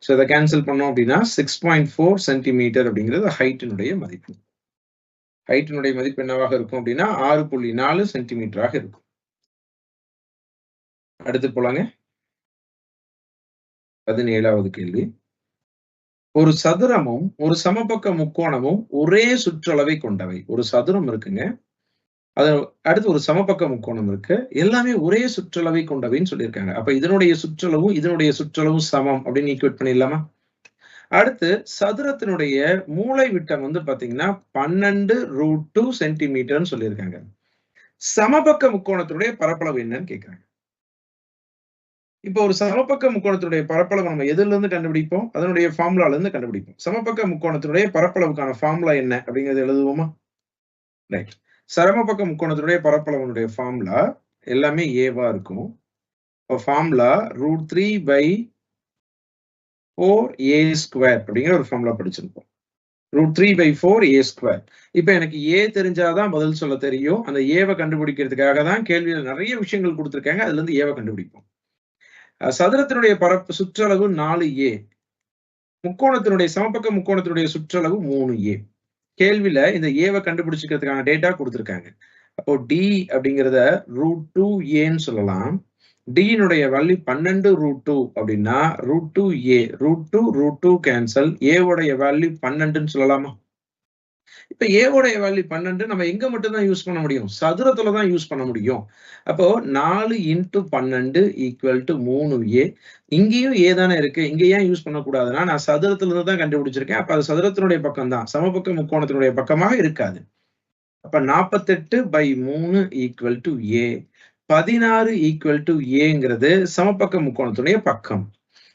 So இதை கேன்சல் பண்ணோம் அப்படின்னா 6.4 சென்டிமீட்டர் அப்படிங்கிறது ஹைட்டினுடைய மதிப்பு. ஹைட்டினுடைய மதிப்பு என்னவாக இருக்கும் அப்படின்னா 6.4 சென்டிமீட்டராக இருக்கும். அடுத்து போலாங்க. 17வது கேள்வி. ஒரு சதுரமும் ஒரு சமபக்க முக்கோணமும் ஒரே சுற்றளவை கொண்டவை. ஒரு சதுரம் இருக்குங்க, அது அடுத்து ஒரு சமபக்க முக்கோணம் இருக்கு, எல்லாமே ஒரே சுற்றளவை கொண்டவைன்னு சொல்லியிருக்காங்க. அப்ப இதனுடைய சுற்றளவும் சமம் அப்படின்னு ஈக்குவேட் பண்ணிடலாமா? அடுத்து சதுரத்தினுடைய மூலை விட்டம் வந்து பாத்தீங்கன்னா 12√2 சென்டிமீட்டர்னு சொல்லியிருக்காங்க. சமபக்க முக்கோணத்தினுடைய பரப்பளவு என்னன்னு கேட்கிறாங்க. இப்போ ஒரு சமபக்க முக்கோணத்தினுடைய பரப்பளவு நம்ம எதுல இருந்து கண்டுபிடிப்போம்? அதனுடைய ஃபார்முலால இருந்து கண்டுபிடிப்போம். சமபக்க முக்கோணத்தினுடைய பரப்பளவுக்கான ஃபார்முலா என்ன அப்படிங்கறது எழுதுவோமா? ரைட். சமபக்க முக்கோணத்தினுடைய பரப்பளவுடைய ஃபார்முலா எல்லாமே ஏவா இருக்கும். ஃபார்முலா √3/4a² அப்படிங்கிற ஒரு ஃபார்முலா படிச்சிருப்போம். √3/4a². இப்ப எனக்கு ஏ தெரிஞ்சாதான் பதில் சொல்ல தெரியும். அந்த ஏவை கண்டுபிடிக்கிறதுக்காக தான் கேள்வியில நிறைய விஷயங்கள் கொடுத்திருக்காங்க. அதுல இருந்து ஏவை கண்டுபிடிப்போம். சதுரத்தினுடைய சுற்றளவு 4a, முக்கோணத்தினுடைய சமபக்க முக்கோணத்தினுடைய சுற்றளவு 3a. கேள்வியில இந்த ஏவை கண்டுபிடிச்சிக்கிறதுக்கான டேட்டா கொடுத்திருக்காங்க. அப்போ டி அப்படிங்கிறத √2aன்னு சொல்லலாம். டியினுடைய வேல்யூ 12√2 அப்படின்னா √2a, √2 கேன்சல், ஏவுடைய வேல்யூ 12ன்னு சொல்லலாமா? இப்ப ஏவுடைய வேல்யூ 12 நம்ம எங்க மட்டும் தான் யூஸ் பண்ண முடியும்? சதுரத்துல தான் யூஸ் பண்ண முடியும். அப்போ 4 × 12 = 3a. இங்கேயும் ஏ தானே இருக்கு, இங்க ஏன் யூஸ் பண்ணக்கூடாதுன்னா நான் சதுரத்துல இருந்து தான் கண்டுபிடிச்சிருக்கேன். அப்ப அது சதுரத்தினுடைய பக்கம் தான், சமபக்க முக்கோணத்தினுடைய பக்கமாக இருக்காது. அப்ப 48/3 = a. 16 = aங்கிறது சமபக்க முக்கோணத்துடைய பக்கம்.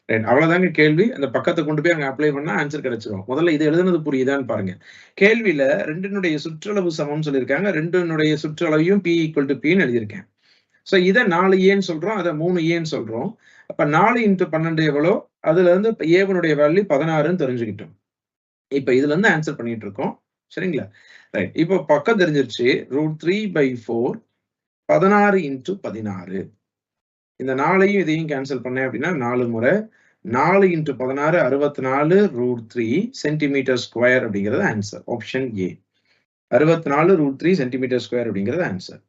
அவ்வளவுதாங்க கேள்வி. அந்த பக்கத்தை கொண்டு போய் அங்க அப்ளை பண்ணா ஆன்சர் கிடைச்சிடும். முதல்ல இது எழுதுனது புரியுதான்னு பாருங்க. கேள்வியில 2னுடைய சுற்றளவு சமம் சொல்லியிருக்காங்க. 2னுடைய சுற்றளவையும் p = pன்னு எழுதியிருக்கேன். சோ இதை 4aன்னு சொல்றோம், அதை 3aன்னு சொல்றோம். அப்ப 4 × 12 எவ்வளோ? அதுல இருந்து ஏவனுடைய வேல்யூ 16ன்னு தெரிஞ்சுக்கிட்டோம். இப்ப இதுல இருந்து ஆன்சர் பண்ணிட்டு இருக்கோம். சரிங்களா? ரைட். இப்போ பக்கம் தெரிஞ்சிருச்சு. √3/4 16 × 16. இந்த 4ஐயும் இதையும் கேன்சல் பண்ணேன் அப்படின்னா 4 முறை 4 × 16 64√3 சென்டிமீட்டர் ஸ்கொயர் அப்படிங்கிறது answer. Option A 64√3 centimetre square அப்படிங்கிறது ஆன்சர்.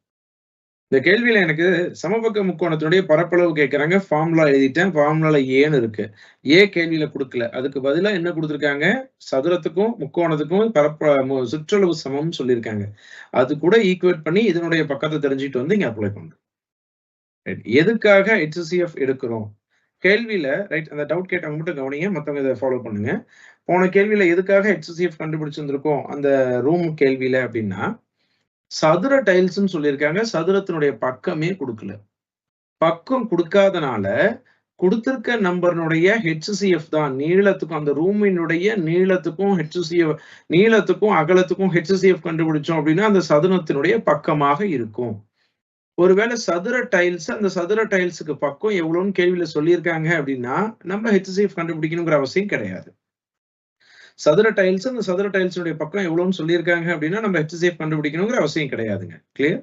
இந்த கேள்வியில எனக்கு சமபக்க முக்கோணத்தினுடைய பரப்பளவு கேட்கறாங்க. ஃபார்முலா எழுதிட்டேன். ஃபார்முலால ஏன்னு இருக்கு. கேள்வியில குடுக்கல. அதுக்கு பதிலா என்ன குடுத்திருக்காங்க? சதுரத்துக்கும் முக்கோணத்துக்கும் சுற்றளவு சமம்னு சொல்லியிருக்காங்க. அது கூட ஈக்குவேட் பண்ணி இதனுடைய பக்கத்த தெரிஞ்சுட்டு வந்து இங்க அப்ளை பண்றோம். ரைட். எதுக்காக HCF எடுக்கிறோம்? கேள்வியில ரைட் அந்த டவுட் கேட்டவங்க மட்டும் கவனிங்க. மத்தவங்க இத ஃபாலோ பண்ணுங்க. போன கேள்வியில எதுக்காக HCF கண்டுபிடிச்சிருந்திருக்கோம் அந்த ரூம் கேள்வியில அப்படின்னா, சதுர டைல்ஸ்ன்னு சொல்லியிருக்காங்க. சதுரத்தினுடைய பக்கமே குடுக்கல. பக்கம் குடுக்காதனால, குடுத்திருக்க நம்பர்னுடைய HCF தான் நீளத்துக்கும் அந்த ரூமினுடைய நீளத்துக்கும் நீளத்துக்கும் அகலத்துக்கும் HCF கண்டுபிடிச்சோம் அப்படின்னா, அந்த சதுரத்தினுடைய பக்கமாக இருக்கும். ஒருவேளை சதுர டைல்ஸ் அந்த சதுர டைல்ஸுக்கு பக்கம் எவ்வளவுன்னு கேள்வியில சொல்லியிருக்காங்க அப்படின்னா, நம்ம HCF கண்டுபிடிக்கணுங்கிற அவசியம் கிடையாது. சதுர டைல்ஸ் அந்த சதுர டைல்ஸுடைய பக்கம் எவ்வளவுன்னு சொல்லியிருக்காங்க அப்படின்னா, நம்ம HCF கண்டுபிடிக்கணுங்கிற அவசியம் கிடையாதுங்க. கிளியர்?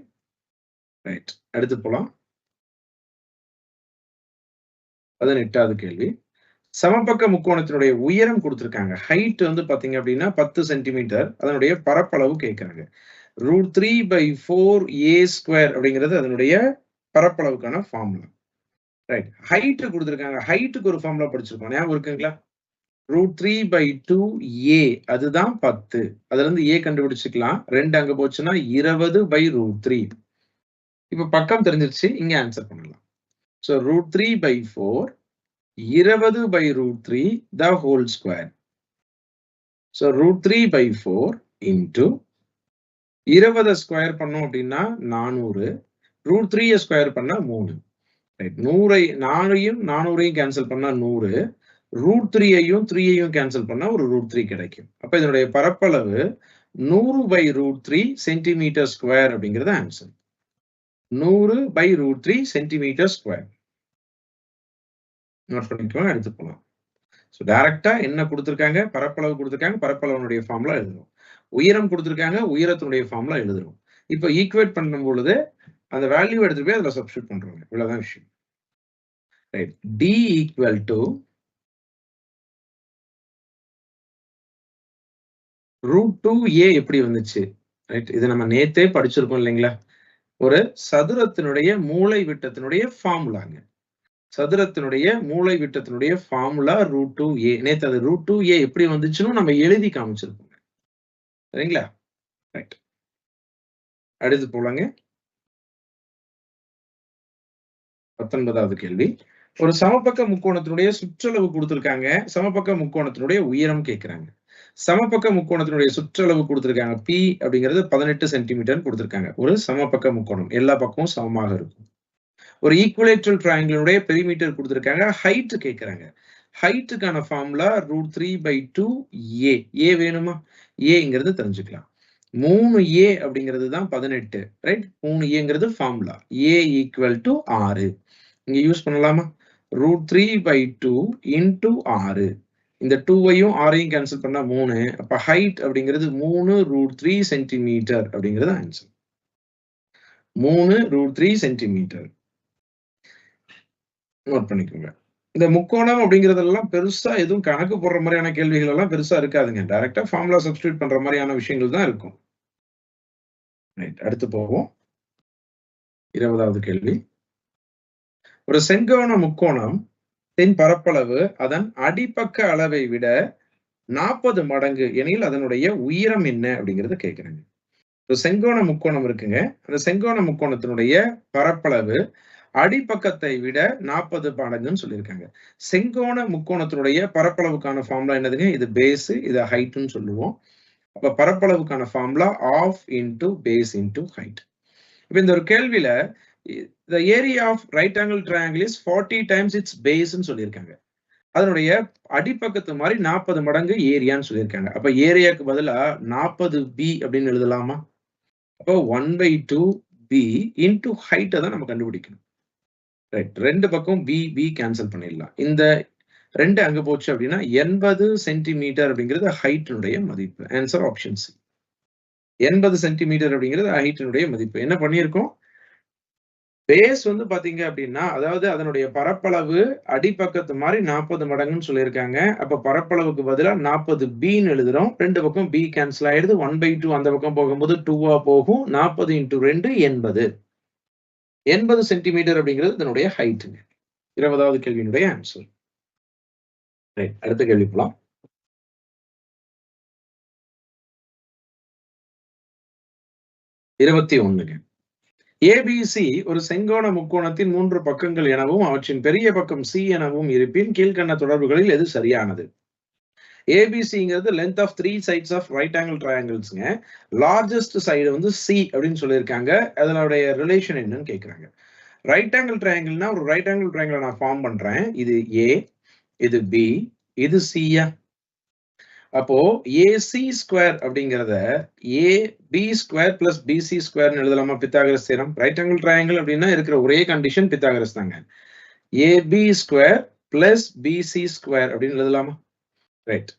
ரைட். அடுத்து போலாம். 18வது கேள்வி. சமபக்க முக்கோணத்தினுடைய உயரம் குடுத்திருக்காங்க. ஹைட் வந்து பாத்தீங்க அப்படின்னா 10 சென்டிமீட்டர். அதனுடைய பரப்பளவு கேட்கறாங்க. √3/4a² அப்படிங்கிறது அதனுடைய பரப்பளவுக்கான ஃபார்முலா. ரைட். ஹைட் குடுத்திருக்காங்க. ஹைட்டுக்கு ஒரு ஃபார்முலா படிச்சிருக்கோம். ஞாபகம் இருக்குங்களா? √3/2a அதுதான் 10. அதுல இருந்து a கண்டுபிடிச்சுக்கலாம். 2 அங்க போச்சுன்னா 20/√3. இப்ப பக்கம் தெரிஞ்சிருச்சு. இங்க ஆன்சர் பண்ணலாம். So √3/4 20/√3 the whole square. So √3/4 into 20 square பண்ணோம் அப்படின்னா 400. √3 ஸ்கொயர் பண்ணா 3. ரைட். 400யும் 400யும் கேன்சல் பண்ணா 100. √3யையும் 3யையும் கேன்சல் பண்ணா ஒரு √3 கிடைக்கும். அப்ப இதனுடைய பரப்பளவு 100/√3 சென்டிமீட்டர் ஸ்கொயர் அப்படிங்கிறது ஆன்சர். 100/√3 centimetre square. நோட் பண்ணிக்கோங்க. எடுத்து போலாம். சோ டைரக்டா என்ன கொடுத்திருக்காங்க? பரப்பளவு கொடுத்திருக்காங்க. பரப்பளவுடைய ஃபார்முலா எழுதுறோம். உயரம் கொடுத்திருக்காங்க. உயரத்தினுடைய ஃபார்முலா எழுதுறோம். இப்போ ஈக்குவேட் பண்ணும் பொழுது அந்த வேல்யூ எடுத்துட்டு போய் அதுல சப்ஸ்டிட்யூட் பண்றோம். இவ்வளவுதான் விஷயம். Right. D equal to √2a எப்படி வந்துச்சு? ரைட். இது நம்ம நேத்தே படிச்சிருக்கோம் இல்லைங்களா? ஒரு சதுரத்தினுடைய மூலை விட்டத்தினுடைய ஃபார்முலாங்க. சதுரத்தினுடைய மூலை விட்டத்தினுடைய ஃபார்முலா √2a. நேத்து அது √2a எப்படி வந்துச்சுன்னு நம்ம எழுதி காமிச்சிருக்கோம். சரிங்களா? ரைட். அடுத்து போலாங்க. 19வது கேள்வி. ஒரு சமபக்க முக்கோணத்தினுடைய சுற்றளவு கொடுத்திருக்காங்க. சமபக்க முக்கோணத்தினுடைய உயரம் கேட்கிறாங்க. சமபக்க முக்கோணத்தினுடைய சுற்றளவு கொடுத்திருக்காங்க. P அப்படிங்கிறது 18 சென்டிமீட்டர் கொடுத்திருக்காங்க. ஒரு சமபக்க முக்கோணம். எல்லா பக்கமும் சமமாக இருக்கும். ஒரு ஈக்குவலேட்ரல் ட்ரையாங்கிளுடைய பெரிமீட்டர் கொடுத்திருக்காங்க. ஹைட் கேட்கறாங்க. ஹைட்டுக்கான ஃபார்முலா √3/2a. a வேணுமா? aங்கிறது தெரிஞ்சுக்கலாம். 3a அப்படிங்கிறது தான் 18. ரைட். 3aங்கிறது ஃபார்முலா. a equal to 6. இங்க யூஸ் பண்ணலாமா? √3/2 into 6. இந்த 2ஐயும் 6ஐயும் கேன்சல் பண்ணா 3. அப்ப ஹைட் அப்படிங்கிறது 3√3 சென்டிமீட்டர் அப்படிங்கிறது ஆன்சர். 3√3 சென்டிமீட்டர். நோட் பண்ணிக்கோங்க. இந்த முக்கோணம் அப்படிங்கிறதெல்லாம் பெருசா எதுவும் கணக்கு போடுற மாதிரியான கேள்விகள் எல்லாம் பெருசா இருக்காதுங்க. டைரக்டா ஃபார்முலா சப்ஸ்டிட்யூட் பண்ற மாதிரியான விஷயங்கள் தான் இருக்கும். ரைட். அடுத்து போவோம். 20வது கேள்வி. ஒரு செங்கோண முக்கோணம் பரப்பளவு அதன் அடிப்பக்க அளவை விட 40 மடங்கு எனில் அதனுடைய உயரம் என்ன அப்படிங்கறத கேட்கிறாங்க. ஒரு செங்கோண முக்கோணம் இருக்குங்க. அந்த செங்கோண முக்கோணத்தினுடைய பரப்பளவு அடிப்பக்கத்தை விட 40 மடங்குன்னு சொல்லியிருக்காங்க. செங்கோண முக்கோணத்தினுடைய பரப்பளவுக்கான ஃபார்முலா என்னதுங்க? இது பேஸ், இது ஹைட்னு சொல்லுவோம். அப்ப பரப்பளவுக்கான formula half into base into height. இப்ப இந்த ஒரு கேள்வியில the area of right angle triangle is 40 times its base ன்னு சொல்லியிருக்காங்க. அதனுடைய அடிப்பக்கத்து மாதிரி 40 மடங்கு ஏரியான்னு சொல்லியிருக்காங்க. அப்ப ஏரியாக்கு பதிலா 40b அப்படின்னு எழுதலாமா? அப்போ 1/2b இன்டு ஹைட்டை தான் நம்ம கண்டுபிடிக்கணும். ரைட். 2 பக்கம் b கேன்சல் பண்ணிடலாம். இந்த 2 அங்க போச்சு அப்படின்னா 80 சென்டிமீட்டர் அப்படிங்கிறது ஹைட்டினுடைய மதிப்பு. Answer option C. 80 சென்டிமீட்டர் அப்படிங்கிறது ஹைட்டினுடைய மதிப்பு. என்ன பண்ணியிருக்கோம்? பேஸ் வந்து பாத்தீங்க அப்படின்னா, அதாவது அதனுடைய பரப்பளவு அடிப்பக்கத்து மாதிரி 40 மடங்குன்னு சொல்லியிருக்காங்க. அப்ப பரப்பளவுக்கு பதிலா 40bன்னு எழுதுறோம். 2 பக்கம் b கேன்சல் ஆயிடுது. 1/2 அந்த பக்கம் போகும்போது 2ஆ போகும். 40 × 2 80. 80 சென்டிமீட்டர் அப்படிங்கிறது இதனுடைய ஹைட்டுங்க. 20வது கேள்வியினுடைய ஆன்சர். ரைட், அடுத்த கேள்வி போலாம். 21ங்க. ஏபிசி ஒரு செங்கோண முக்கோணத்தின் 3 பக்கங்கள் எனவும் அவற்றின் பெரிய பக்கம் சி எனவும் இருப்பின் கீழ்கண்ட தொடர்புகளில் எது சரியானது? ஏபிசிங்கிறது length of 3 sides of right angle ட்ரையாங்கிள்ஸ்ங்க. லார்ஜஸ்ட் சைடு வந்து சி அப்படின்னு சொல்லியிருக்காங்க. அதனுடைய ரிலேஷன் என்னன்னு கேட்குறாங்க. ரைட் ஆங்கிள் ட்ரையாங்கிள்னா ஒரு ரைட் ஆங்கிள் ட்ரையாங்கிள் நான் ஃபார்ம் பண்றேன். இது ஏ, இது பி, இது சியா. அப்போ ஏசி ஸ்கொயர் அப்படிங்கிறத a b square plus BC ஸ்கொயர்னு எழுதலாமா? Pythagoras theorem. Right angle triangle அப்படின்னா இருக்கிற ஒரே கண்டிஷன் பித்தாகரஸ் தாங்க. AB square plus BC square அப்படின்னு எழுதலாமா? ரைட்.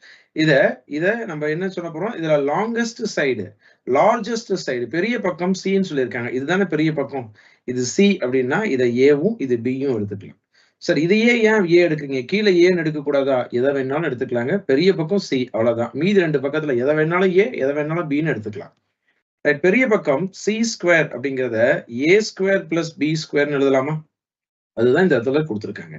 இத நம்ம என்ன சொல்ல போறோம்? இதுல லாங்கஸ்ட் சைடு, லார்ஜஸ்ட் சைடு, பெரிய பக்கம் சின்னு சொல்லியிருக்காங்க. இதுதானே பெரிய பக்கம். இது சி அப்படின்னா இதை ஏவும் இது பியும் எடுத்துக்கலாம். சார் இதையே ஏன் ஏ எடுக்குங்க? கீழே ஏன்னு எடுக்க கூடாதா? எதை வேணாலும் எடுத்துக்கலாங்க. பெரிய பக்கம் சி, அவ்வளவுதான். மீதி 2 பக்கத்துல எதை வேணாலும் ஏ, எதை வேணாலும் பின்னு எடுத்துக்கலாம். ரைட். பெரிய பக்கம் சி ஸ்கொயர் அப்படிங்கிறத ஏ ஸ்கொயர் பிளஸ் பி ஸ்கொயர்னு எழுதலாமா? அதுதான் இந்த இடத்துல கொடுத்துருக்காங்க.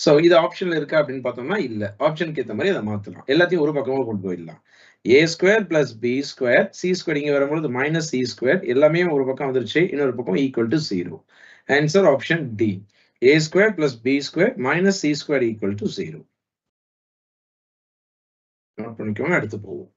சோ இது ஆப்ஷன்ல இருக்கா அப்படின்னு பார்த்தோம்னா இல்ல. ஆப்ஷனுக்கு ஏற்ற மாதிரி அதை மாத்தலாம். எல்லாத்தையும் ஒரு பக்கமா கொண்டு போயிடலாம். A square plus b square, c square இங்க வரும்போது மைனஸ் சி ஸ்கொயர், எல்லாமே ஒரு பக்கம் வந்துருச்சு, இன்னொரு பக்கம் equal to 0. Answer option D. a square plus b square minus c square equal to 0. Note பண்ணிக்கோங்க, அடுத்து போவோம்.